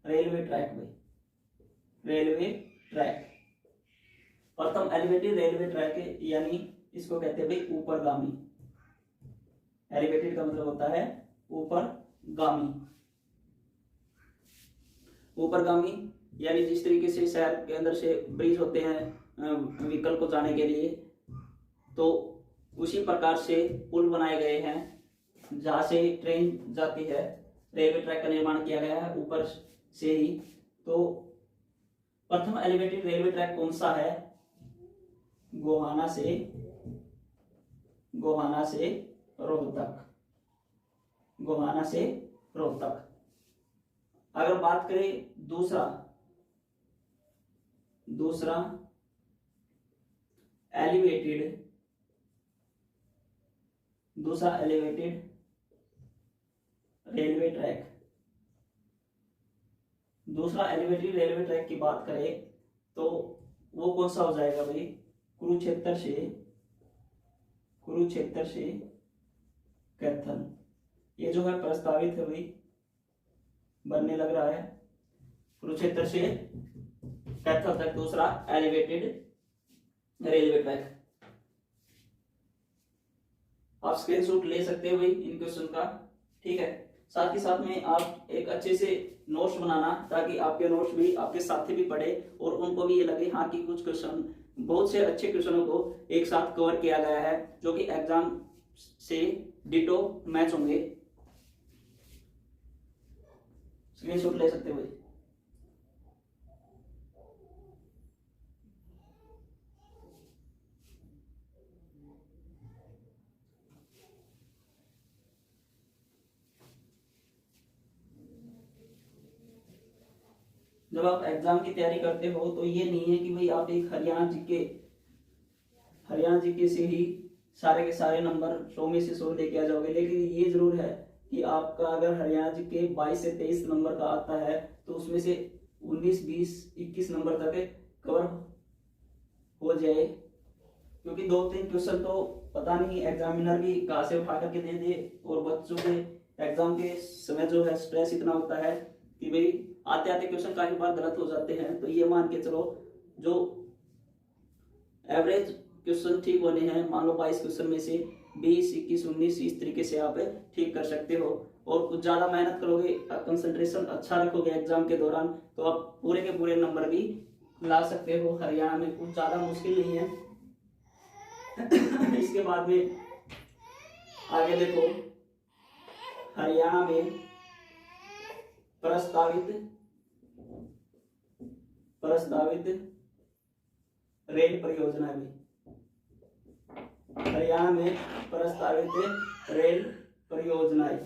रेलवे ट्रैक भाई, रेलवे ट्रैक। प्रथम एलिवेटेड रेलवे ट्रैक यानी इसको कहते हैं भाई ऊपरगामी। एलिवेटेड का मतलब होता है ऊपरगामी। ऊपरगामी यानी जिस तरीके से शहर के अंदर से ब्रिज होते हैं व्हीकल को जाने के लिए, तो उसी प्रकार से पुल बनाए गए हैं जहां से ट्रेन जाती है। रेलवे ट्रैक का निर्माण किया गया है ऊपर से ही। तो प्रथम एलिवेटेड रेलवे ट्रैक कौन सा है? गोहाना से रोहतक। गोहाना से रोहतक। अगर बात करें दूसरा एलिवेटेड रेलवे ट्रैक, दूसरा एलिवेटेड रेलवे ट्रैक की बात करें तो वो कौन सा हो जाएगा भाई? कुरुक्षेत्र से कैथल। ये जो है प्रस्तावित है भाई, बनने लग रहा है। कुरुक्षेत्र से कैथल तक दूसरा एलिवेटेड रेलवे ट्रैक। आप स्क्रीनशॉट ले सकते हो भाई इन क्वेश्चन का, ठीक है। साथ ही साथ में आप एक अच्छे से नोट्स बनाना, ताकि आपके नोट्स भी आपके साथी भी पढ़े और उनको भी ये लगे हाँ कि कुछ क्वेश्चन, बहुत से अच्छे क्वेश्चनों को एक साथ कवर किया गया है जो कि एग्जाम से डिटो मैच होंगे। स्क्रीनशॉट ले सकते हो भाई। जब आप एग्जाम की तैयारी करते हो तो ये नहीं है कि भाई आप एक हरियाणा जीके से ही सारे के सारे नंबर 100 में से 100 लेके आ जाओगे। लेकिन ये जरूर है कि आपका अगर हरियाणा जीके 22 से 23 नंबर का आता है तो उसमें से 19, 20, 21 नंबर तक कवर हो जाए, क्योंकि 2-3 क्वेश्चन तो पता नहीं एग्जामिनर भी कहाँ से उठा करके दे दे। और बच्चों के एग्जाम के समय जो है स्ट्रेस इतना होता है कि भाई आते आते क्वेश्चन काफी बार गलत हो जाते हैं। तो ये मान के चलो जो एवरेज क्वेश्चन ठीक होने हैं, मान लो 22 क्वेश्चन में से 20, 21, 19 इस तरीके से आप ठीक कर सकते हो। और कुछ ज्यादा मेहनत करोगे, कंसंट्रेशन अच्छा रखोगे एग्जाम के दौरान, तो आप पूरे के पूरे नंबर भी ला सकते हो। हरियाणा में कुछ ज्यादा मुश्किल नहीं है। इसके बाद में आगे देखो, हरियाणा में प्रस्तावित रेल परियोजना भी, हरियाणा में प्रस्तावित रेल परियोजनाएं,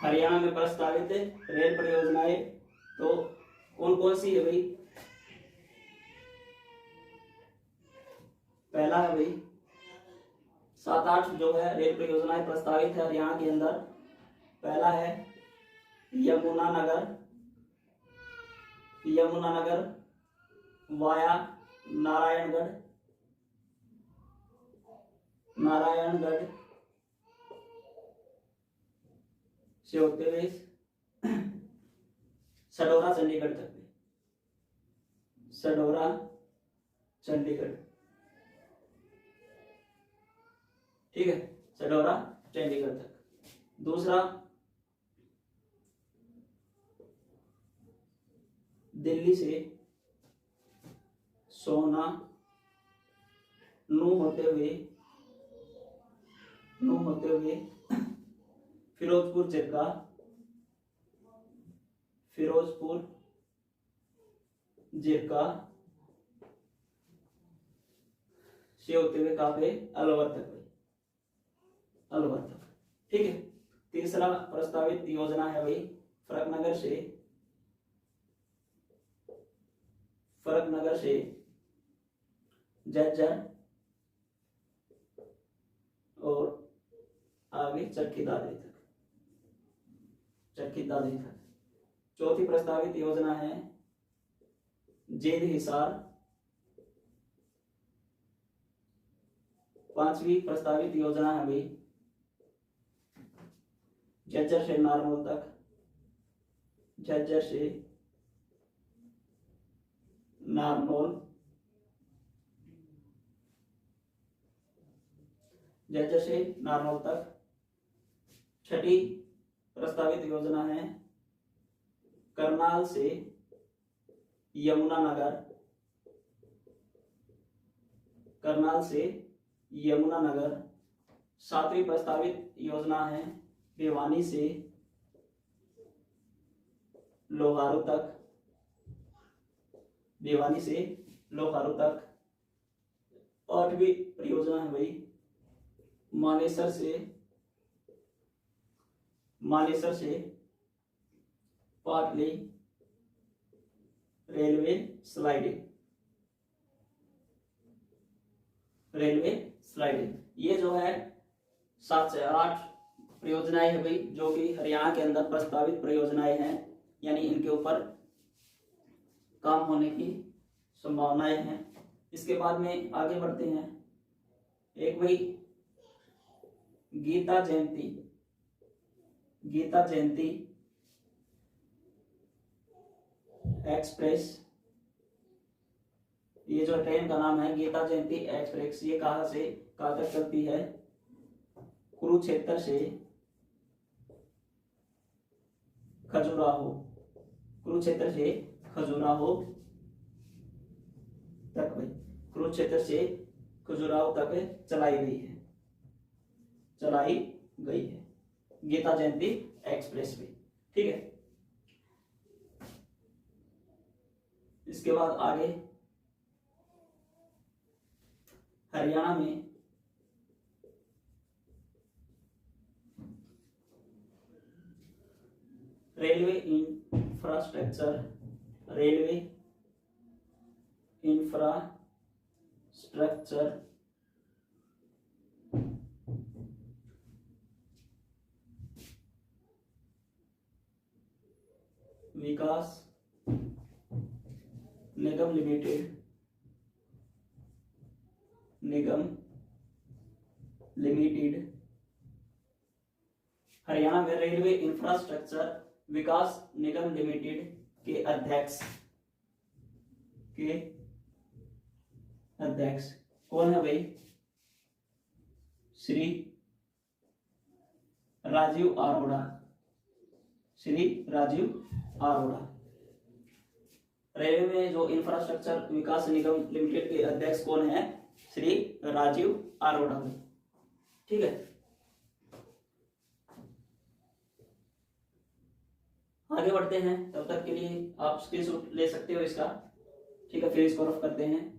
हरियाणा में प्रस्तावित रेल परियोजनाएं तो कौन कौन सी है भाई? पहला है भाई 7-8 जो है रेल परियोजनाएं प्रस्तावित है हरियाणा के अंदर। पहला है यमुनानगर वाया नारायणगढ़ से होते हुए सडोरा चंडीगढ़ तक, सडोरा चंडीगढ़, ठीक है, सडोरा चंडीगढ़ तक। दूसरा दिल्ली से सोना नू होते हुए फिरोजपुर फिरोजपुर जिरका से होते हुए कहां पे, अलवर तक भाई, अलवर तक। ठीक है। तीसरा प्रस्तावित योजना है भाई फरकनगर से झज्जर और आगे चरखी दादरी तक। चौथी प्रस्तावित योजना है जेल हिसार। पांचवी प्रस्तावित योजना है भाई झज्जर से नारनौल तक, झज्जर से नारनौल तक। छठी प्रस्तावित योजना है करनाल से यमुनानगर। सातवीं प्रस्तावित योजना है भिवानी से लोहारू तक। आठवीं परियोजना है भाई मानेसर से पाटली रेलवे स्लाइडिंग। ये जो है 7 से 8 परियोजनाएं है भाई जो कि हरियाणा के अंदर प्रस्तावित परियोजनाएं हैं, यानी इनके ऊपर काम होने की संभावनाएं हैं। इसके बाद में आगे बढ़ते हैं। एक भाई गीता जयंती एक्सप्रेस। ये जो ट्रेन का नाम है गीता जयंती एक्सप्रेस, ये कहां तक चलती है, कुरुक्षेत्र से खजुराहो तक भाई, कुरुक्षेत्र से खजुराहो तक चलाई गई है गीता जयंती एक्सप्रेस भी। ठीक है। इसके बाद आगे हरियाणा में रेलवे इंफ्रास्ट्रक्चर विकास निगम लिमिटेड हरियाणा में रेलवे इंफ्रास्ट्रक्चर विकास निगम लिमिटेड के अध्यक्ष कौन है भाई, श्री राजीव अरोड़ा। रेलवे में जो इंफ्रास्ट्रक्चर विकास निगम लिमिटेड के अध्यक्ष कौन है, श्री राजीव अरोड़ा। ठीक है। आगे बढ़ते हैं, तब तक के लिए आप स्क्रीनशॉट ले सकते हो इसका। ठीक है, फिर इसको रफ करते हैं।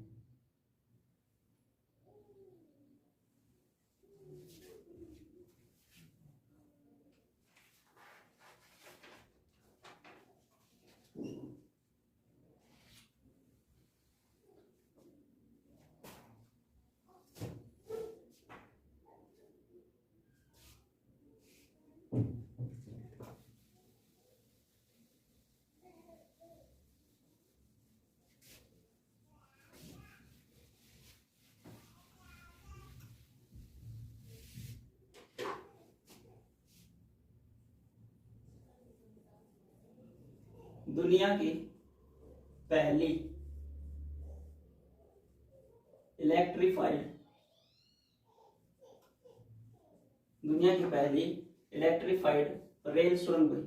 दुनिया की पहली इलेक्ट्रिफाइड रेल सुरंग,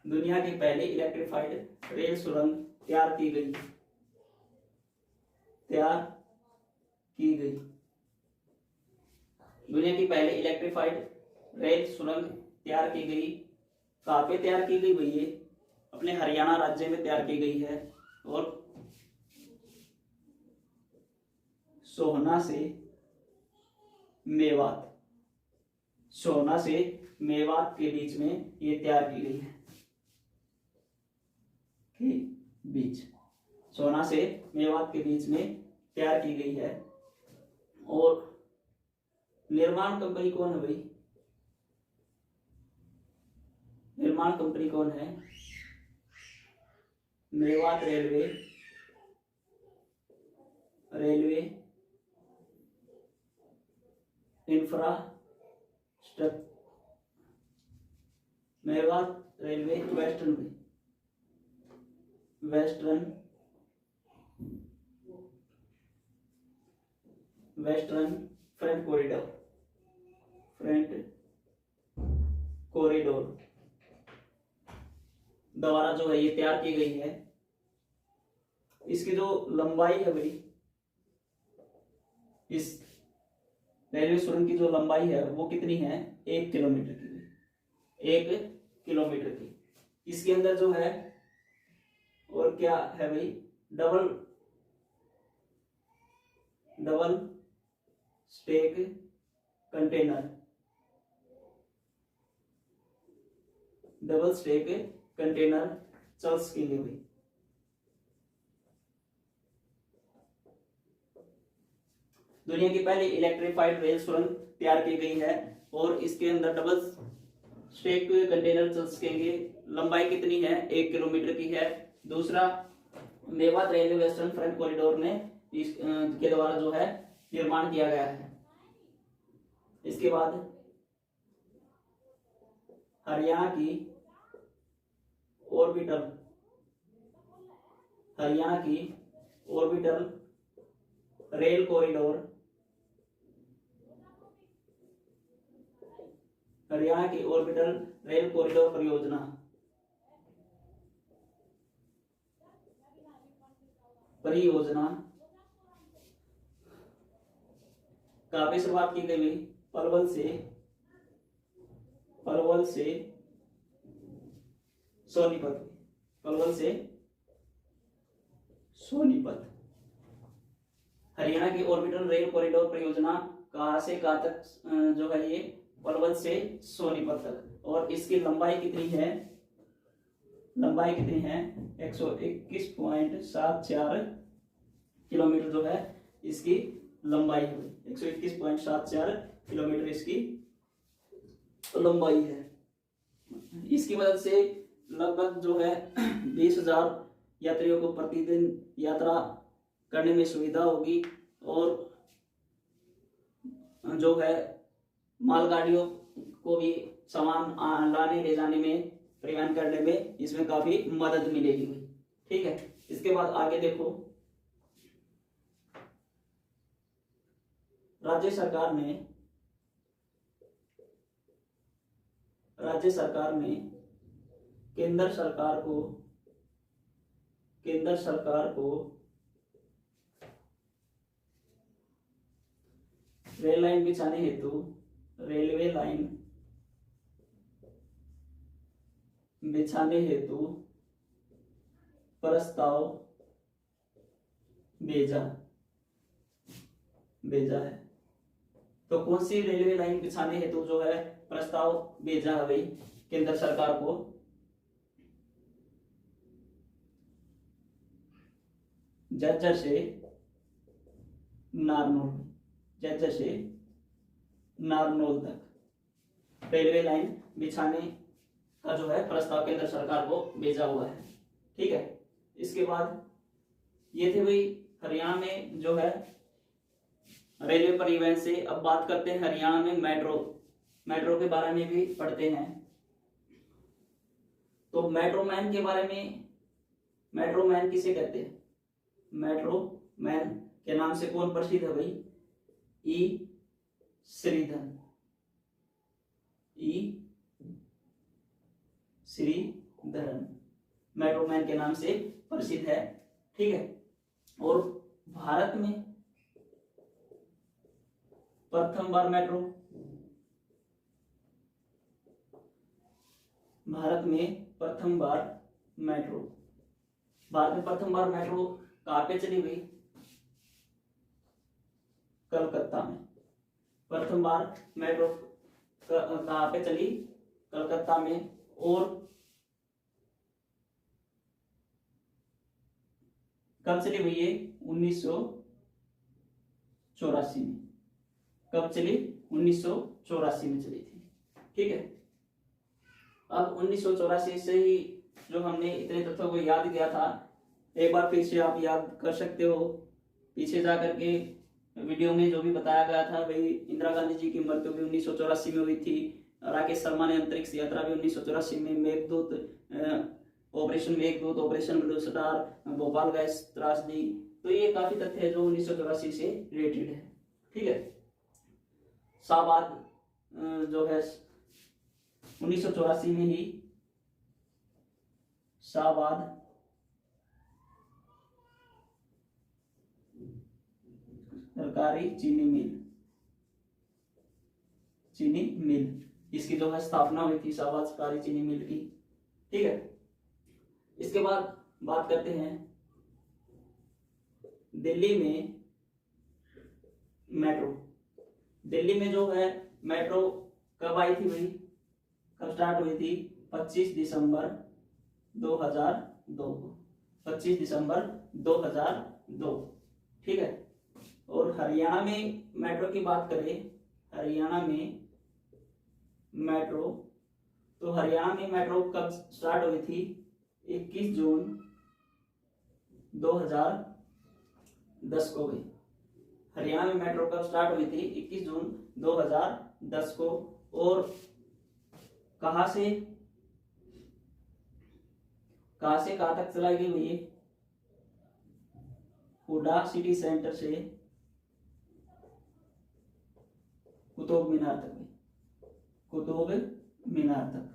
दुनिया की पहली इलेक्ट्रिफाइड रेल सुरंग तैयार की गई। दुनिया की पहली इलेक्ट्रिफाइड रेल सुरंग तैयार की गई। कहाँ पे तैयार की गई भैया? अपने हरियाणा राज्य में तैयार की गई है। और सोहना से मेवात, सोहना से मेवात के बीच में ये तैयार की गई है। के बीच, सोहना से मेवात के बीच में तैयार की गई है। और निर्माण कंपनी कौन है भाई? निर्माण कंपनी कौन है? Mewat railway infrastructure, Mewat railway western front corridor द्वारा जो है ये तैयार की गई है। इसकी जो लंबाई है भाई, इस रेलवे सुरंग की जो लंबाई है वो कितनी है? 1 किलोमीटर की। 1 किलोमीटर की। इसके अंदर जो है और क्या है भाई? Double stack container, double stack container चल सकेंगे भाई। दुनिया की पहली इलेक्ट्रिफाइड रेल सुरंग तैयार की गई है और इसके अंदर डबल स्टेक कंटेनर चल सकेंगे। लंबाई कितनी है? 1 किलोमीटर की है। दूसरा, Mewat railway western front corridor ने इसके द्वारा जो है निर्माण किया गया है। इसके बाद हरियाणा की ऑर्बिटल रेल कॉरिडोर, हरियाणा की ऑर्बिटल रेल कॉरिडोर परियोजना कहाँ पे शुरुआत की गई? पलवल से सोनीपत। हरियाणा की ऑर्बिटल रेल कॉरिडोर परियोजना कहाँ से कहाँ तक जो है ये? पलवल से सोनीपत तक। और इसकी लंबाई कितनी है? 121.74 किलोमीटर जो है इसकी लंबाई है। 121.74 किलोमीटर इसकी लंबाई है। इसकी मदद से लगभग जो है 20,000 यात्रियों को प्रतिदिन यात्रा करने में सुविधा होगी। और जो है मालगाड़ियों को भी सामान लाने ले जाने में, परिवहन करने में इसमें काफी मदद मिलेगी। ठीक है। इसके बाद आगे देखो, राज्य सरकार ने केंद्र सरकार को रेलवे लाइन बिछाने हेतु प्रस्ताव भेजा है। तो कौन सी रेलवे लाइन बिछाने हेतु जो है प्रस्ताव भेजा है भाई केंद्र सरकार को? झज्जर से नारनौल तक रेलवे लाइन बिछाने का जो है प्रस्ताव केंद्र सरकार को भेजा हुआ है। ठीक है। इसके बाद ये थे भाई हरियाणा में जो है रेलवे परिवहन से। अब बात करते हैं हरियाणा में मेट्रो के बारे में भी पढ़ते हैं। तो मेट्रोमैन के बारे में, मेट्रोमैन किसे कहते हैं? मेट्रोमैन के नाम से कौन प्रसिद्ध है भाई? ई श्रीधरन मेट्रोमैन के नाम से प्रसिद्ध है। ठीक है। और भारत में प्रथम बार भारत में प्रथम बार मेट्रो, भारत में प्रथम बार मेट्रो कहाँ पे चली हुई? कलकत्ता में। प्रथम बार मेट्रो कहाँ पे चली? कलकत्ता में। और कब चली हुई है? 1984 में। कब चली? 1984 में चली थी। ठीक है। अब 1984 से ही जो हमने इतने तथ्यों को याद किया था, एक बार फिर से आप याद कर सकते हो। पीछे जा करके वीडियो में जो भी बताया गया था, भाई इंदिरा गांधी जी की मृत्यु भी 1984 में हुई थी। राकेश शर्मा ने अंतरिक्ष यात्रा भी 1984 में, Meghdoot, operation Meghdoot, operation blue star, Bhopal gas त्रासदी, तो ये काफी तथ्य है जो 1984 से रिलेटेड है। ठीक है। शाहबाद जो है 1984 में ही शाहबाद सरकारी चीनी मिल, इसकी जो है स्थापना हुई थी, शाहबाद सरकारी चीनी मिल की। ठीक है। इसके बाद बात करते हैं दिल्ली में मेट्रो। दिल्ली में जो है मेट्रो कब आई थी भाई? कब स्टार्ट हुई थी? 25 दिसंबर 2002 को। 25 दिसंबर 2002। ठीक है। और हरियाणा में मेट्रो की बात करें, हरियाणा में मेट्रो, तो हरियाणा में मेट्रो कब स्टार्ट हुई थी? 21 जून 2010 को हुई। हरियाणा में मेट्रो कब स्टार्ट हुई थी? 21 जून 2010 को। और कहां से कहां तक चलाई गई हुई है? हुडा सिटी सेंटर से कुतुब मीनार तक, कुतुब मीनार तक,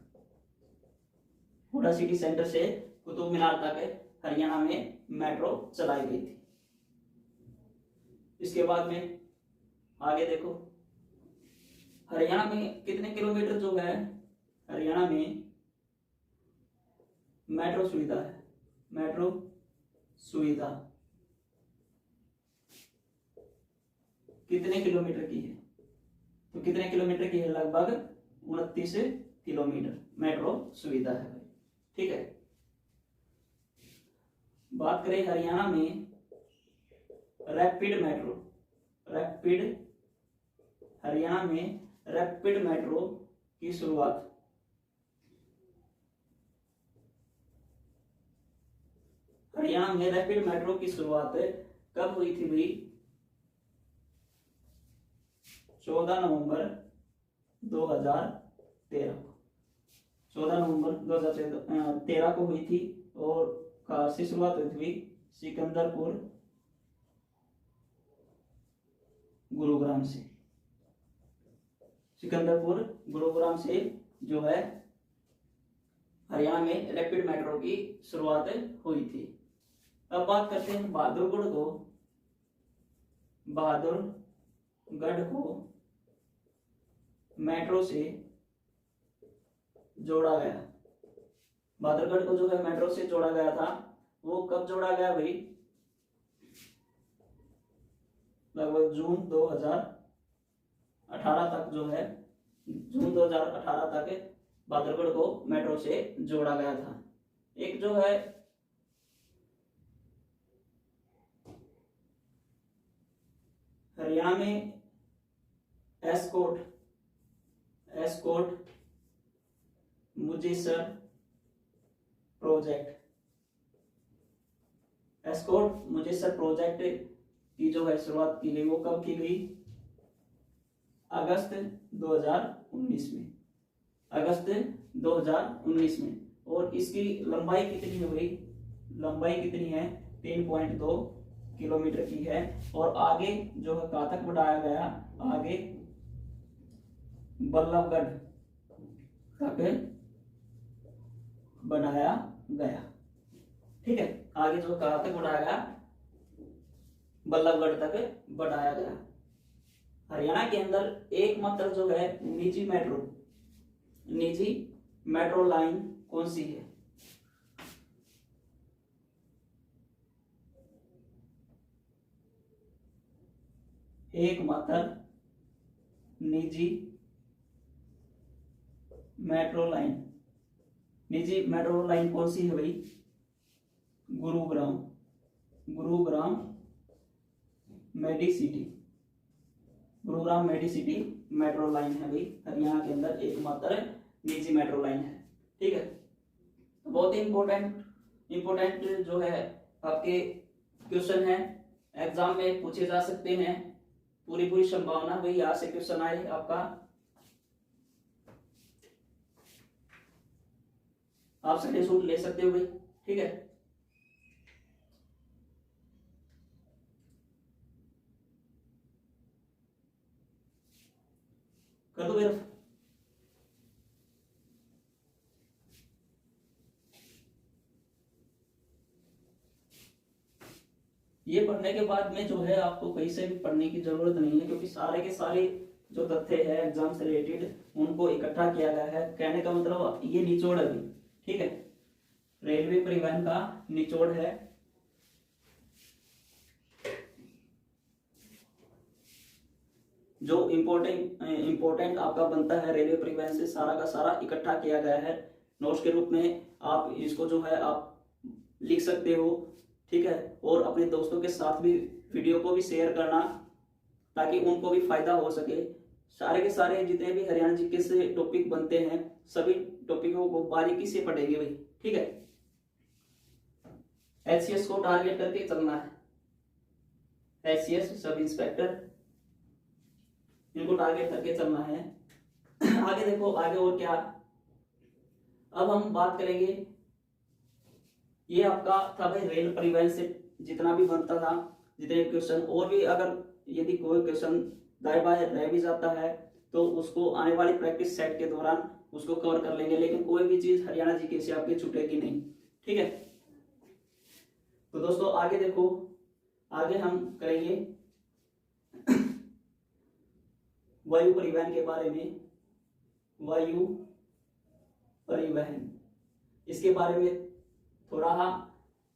हुडा सिटी सेंटर से कुतुब मीनार तक हरियाणा में मेट्रो चलाई गई थी। इसके बाद में आगे देखो, हरियाणा में कितने किलोमीटर जो है, हरियाणा में मेट्रो सुविधा है, मेट्रो सुविधा कितने किलोमीटर की है? तो कितने किलोमीटर की है? लगभग 29 किलोमीटर मेट्रो सुविधा है भाई। ठीक है। बात करें हरियाणा में रैपिड मेट्रो, हरियाणा में रैपिड मेट्रो की शुरुआत हरियाणा में रैपिड मेट्रो की शुरुआत कब हुई थी भाई? 14 नवंबर 2013 को। 14 नवंबर 2013 को हुई थी। और कहाँ से शुरुआत हुई थी? सिकंदरपुर गुरुग्राम से। सिकंदरपुर गुरुग्राम से जो है हरियाणा में रैपिड मेट्रो की शुरुआत हुई थी। अब बात करते हैं बहादुरगढ़ को मेट्रो से जोड़ा गया। बहादुरगढ़ को जो है मेट्रो से जोड़ा गया था, वो कब जोड़ा गया भाई? लगभग जून 2018 तक जो है, जून 2018 तक बहादुरगढ़ को मेट्रो से जोड़ा गया था। एक जो है हरियाणा में एस्कॉर्ट मुजेसर प्रोजेक्ट की जो है शुरुआत की गई, वो कब की गई? अगस्त 2019 में, अगस्त 2019 में। और इसकी लंबाई कितनी है भाई? लंबाई कितनी है? 3.2 किलोमीटर की है। और आगे जो है कहाँ तक बढ़ाया गया? आगे बल्लभगढ़ तक बढ़ाया गया। ठीक है। आगे जो कहाँ तक बढ़ाया गया? बल्लभगढ़ तक बढ़ाया गया। हरियाणा के अंदर एकमात्र जो है निजी मेट्रो लाइन कौन सी है? एकमात्र निजी मेट्रो लाइन, निजी मेट्रो लाइन कौन सी है भाई? गुरुग्राम, गुरुग्राम मेडिसिटी, गुरुग्राम मेडिसिटी मेट्रो लाइन है भाई, हरियाणा के अंदर एकमात्र निजी मेट्रो लाइन है। ठीक है, तो बहुत ही इंपोर्टेंट जो है आपके क्वेश्चन है, एग्जाम में पूछे जा सकते हैं, पूरी संभावना भाई यहाँ से क्वेश्चन आए आपका। आप स्क्रीनशॉट ले सकते हो भाई। ठीक है, कर दो मेरा। ये पढ़ने के बाद में जो है आपको कहीं से भी पढ़ने की जरूरत नहीं है, क्योंकि सारे के सारे जो तथ्य है एग्जाम से रिलेटेड उनको इकट्ठा किया गया है। कहने का मतलब ये निचोड़ है भी। ठीक है, रेलवे परिवहन का निचोड़ है। जो इंपोर्टेंट आपका बनता है रेलवे परिवहन से सारा का सारा इकट्ठा किया गया है नोट्स के रूप में। आप इसको जो है आप लिख सकते हो। ठीक है, और अपने दोस्तों के साथ भी वीडियो को भी शेयर करना ताकि उनको भी फायदा हो सके। सारे के सारे जितने भी हरियाणा जीके से टॉपिक बनते हैं सभी टॉपिकों को बारीकी से पढ़ेंगे भाई। ठीक है, एचसीएस को टारगेट करके चलना है, एचसीएस सब इंस्पेक्टर, इनको टारगेट करके चलना है। आगे देखो, आगे और क्या, अब हम बात करेंगे। ये आपका था भाई रेल परिवहन से जितना भी बनता था, जितने क्वेश्चन, और भी अगर यदि कोई क्वेश्चन दाएं बाएं रह भी जाता है तो उसको आने वाली प्रैक्टिस सेट के दौरान उसको कवर कर लेंगे, लेकिन कोई भी चीज हरियाणा जीके से आपकी छूटेगी नहीं। ठीक है, तो दोस्तों आगे देखो, आगे हम करेंगे वायु परिवहन के बारे में। वायु परिवहन, इसके बारे में थोड़ा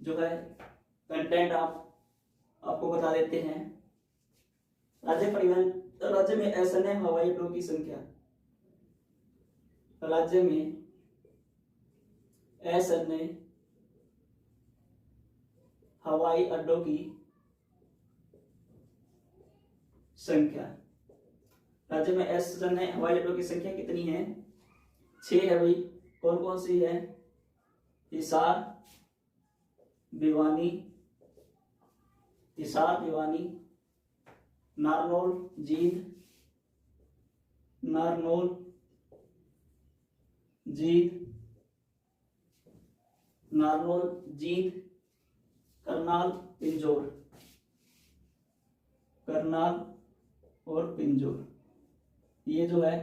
जो है कंटेंट आपको बता देते हैं। राज्य में ऐसे हवाई अड्डों की संख्या, राज्य में ऐसे हवाई अड्डों की संख्या, राज्य में ऐसे हवाई अड्डों की संख्या कितनी है? 6 है भाई। कौन कौन सी है? हिसार, भिवानी, नारनौल, जींद, करनाल, और पिंजौर, ये जो है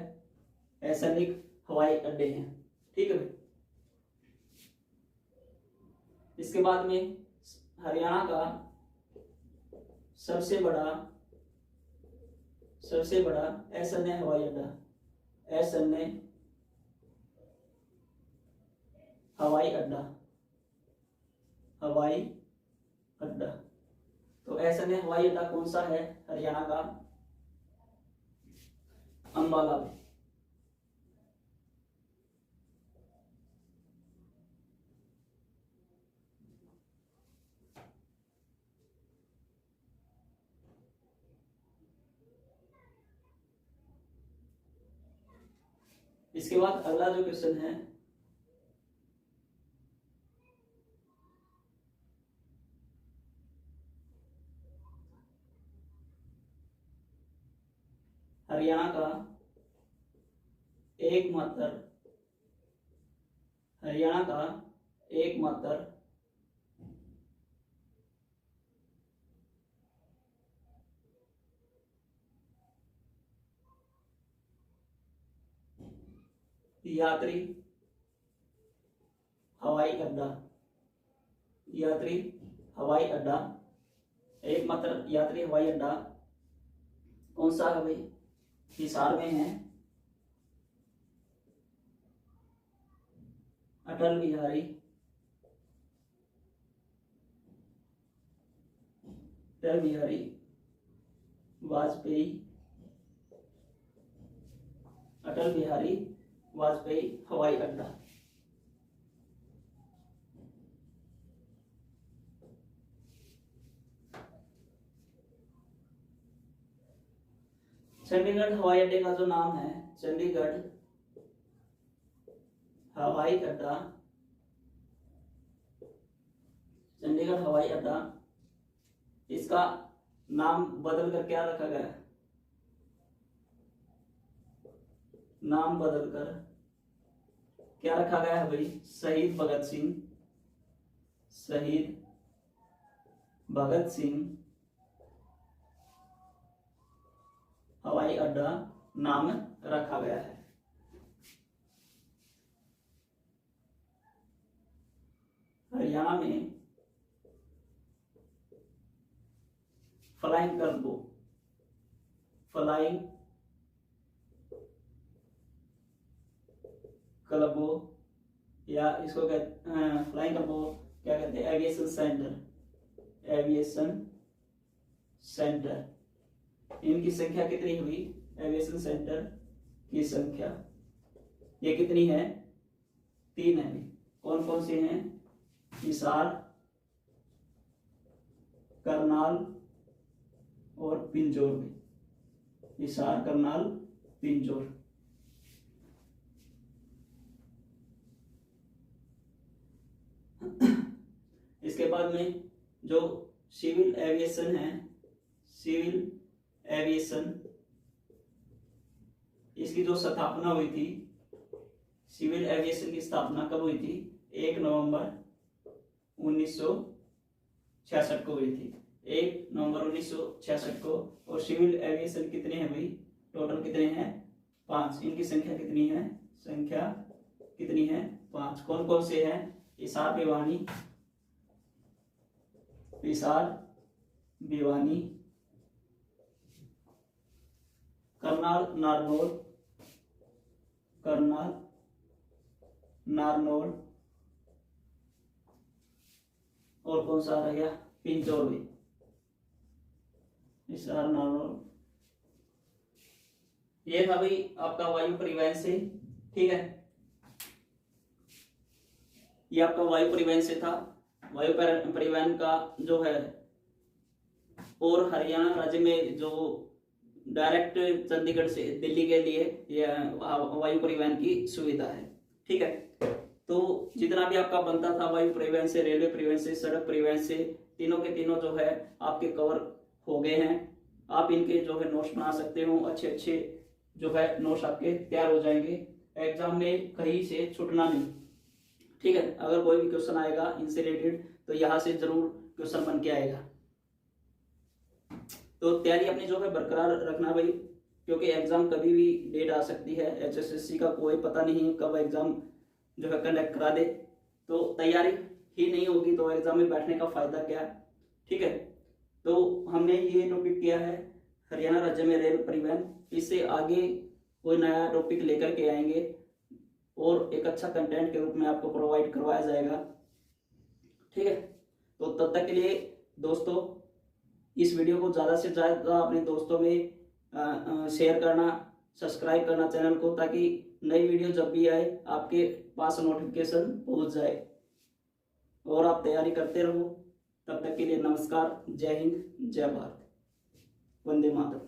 सैनिक हवाई अड्डे हैं। ठीक है, इसके बाद में हरियाणा का सबसे बड़ा एसएनए हवाई अड्डा, एसएनए हवाई अड्डा, तो एसएनए हवाई अड्डा कौन सा है हरियाणा का? अंबाला में। इसके बाद अगला जो क्वेश्चन है, हरियाणा का एकमात्र यात्री हवाई अड्डा, एकमात्र यात्री हवाई अड्डा कौन सा है भाई? हिसार में है, अटल बिहारी वाजपेयी, अटल बिहारी वाजपेयी हवाई अड्डा। चंडीगढ़ हवाई अड्डे का जो नाम है चंडीगढ़ हवाई अड्डा, चंडीगढ़ हवाई अड्डा, इसका नाम बदल कर क्या रखा गया है? नाम बदलकर क्या रखा गया है भाई? शहीद भगत सिंह, शहीद भगत सिंह हवाई अड्डा नाम रखा गया है। हरियाणा में फ्लाइंग क्लबो, फ्लाइंग क्लबो या इसको फ्लाइंग क्लबो क्या कहते हैं? Aviation centre, aviation centre. इनकी संख्या कितनी हुई? एविएशन सेंटर की संख्या ये कितनी है? 3 है। कौन कौन से हैं? हिसार, करनाल और पिंजौर में। हिसार, करनाल, पिंजौर। इसके बाद में जो सिविल एविएशन है, सिविल एविएशन, इसकी जो स्थापना हुई थी, सिविल एविएशन की स्थापना कब हुई थी? 1 नवंबर 1966 को हुई थी। 1 नवंबर 1966 को। और सिविल एविएशन कितने हैं भाई? टोटल कितने हैं? 5। इनकी संख्या कितनी है? संख्या कितनी है? 5। कौन कौन से हैं? हिसार भिवानी, हिसार भिवानी, करनाल नारनौल, करनाल नारनौल, और कौन सा रह गया? पिंजौर में। हिसार, नारनौल। ये था भाई आपका वायु परिवहन से। ठीक है, ये आपका वायु परिवहन से था। वायु परिवहन का जो है, और हरियाणा राज्य में जो डायरेक्ट चंडीगढ़ से दिल्ली के लिए यह वायु परिवहन की सुविधा है। ठीक है, तो जितना भी आपका बनता था वायु परिवहन से, रेलवे परिवहन से, सड़क परिवहन से, तीनों के तीनों जो है आपके कवर हो गए हैं। आप इनके जो है नोट्स बना सकते हो। अच्छे अच्छे जो है नोट्स आपके तैयार हो जाएंगे। एग्जाम में कहीं से छूटना नहीं। ठीक है, अगर कोई भी क्वेश्चन आएगा इनसे रिलेटेड तो यहाँ से जरूर क्वेश्चन बन के आएगा। तो तैयारी अपनी जो है बरकरार रखना भाई, क्योंकि एग्जाम कभी भी डेट आ सकती है। एचएसएससी का कोई पता नहीं कब एग्जाम जो है कंडक्ट करा दे। तो तैयारी ही नहीं होगी तो एग्जाम में बैठने का फायदा क्या? ठीक है, तो हमने ये टॉपिक किया है हरियाणा राज्य में रेल परिवहन। इससे आगे कोई नया टॉपिक लेकर के आएंगे और एक अच्छा कंटेंट के रूप में आपको प्रोवाइड करवाया जाएगा। ठीक है, तो तब तक के लिए दोस्तों इस वीडियो को ज़्यादा से ज़्यादा अपने दोस्तों में शेयर करना, सब्सक्राइब करना चैनल को, ताकि नई वीडियो जब भी आए आपके पास नोटिफिकेशन पहुंच जाए और आप तैयारी करते रहो। तब तक के लिए नमस्कार, जय हिंद, जय भारत, वंदे मातरम।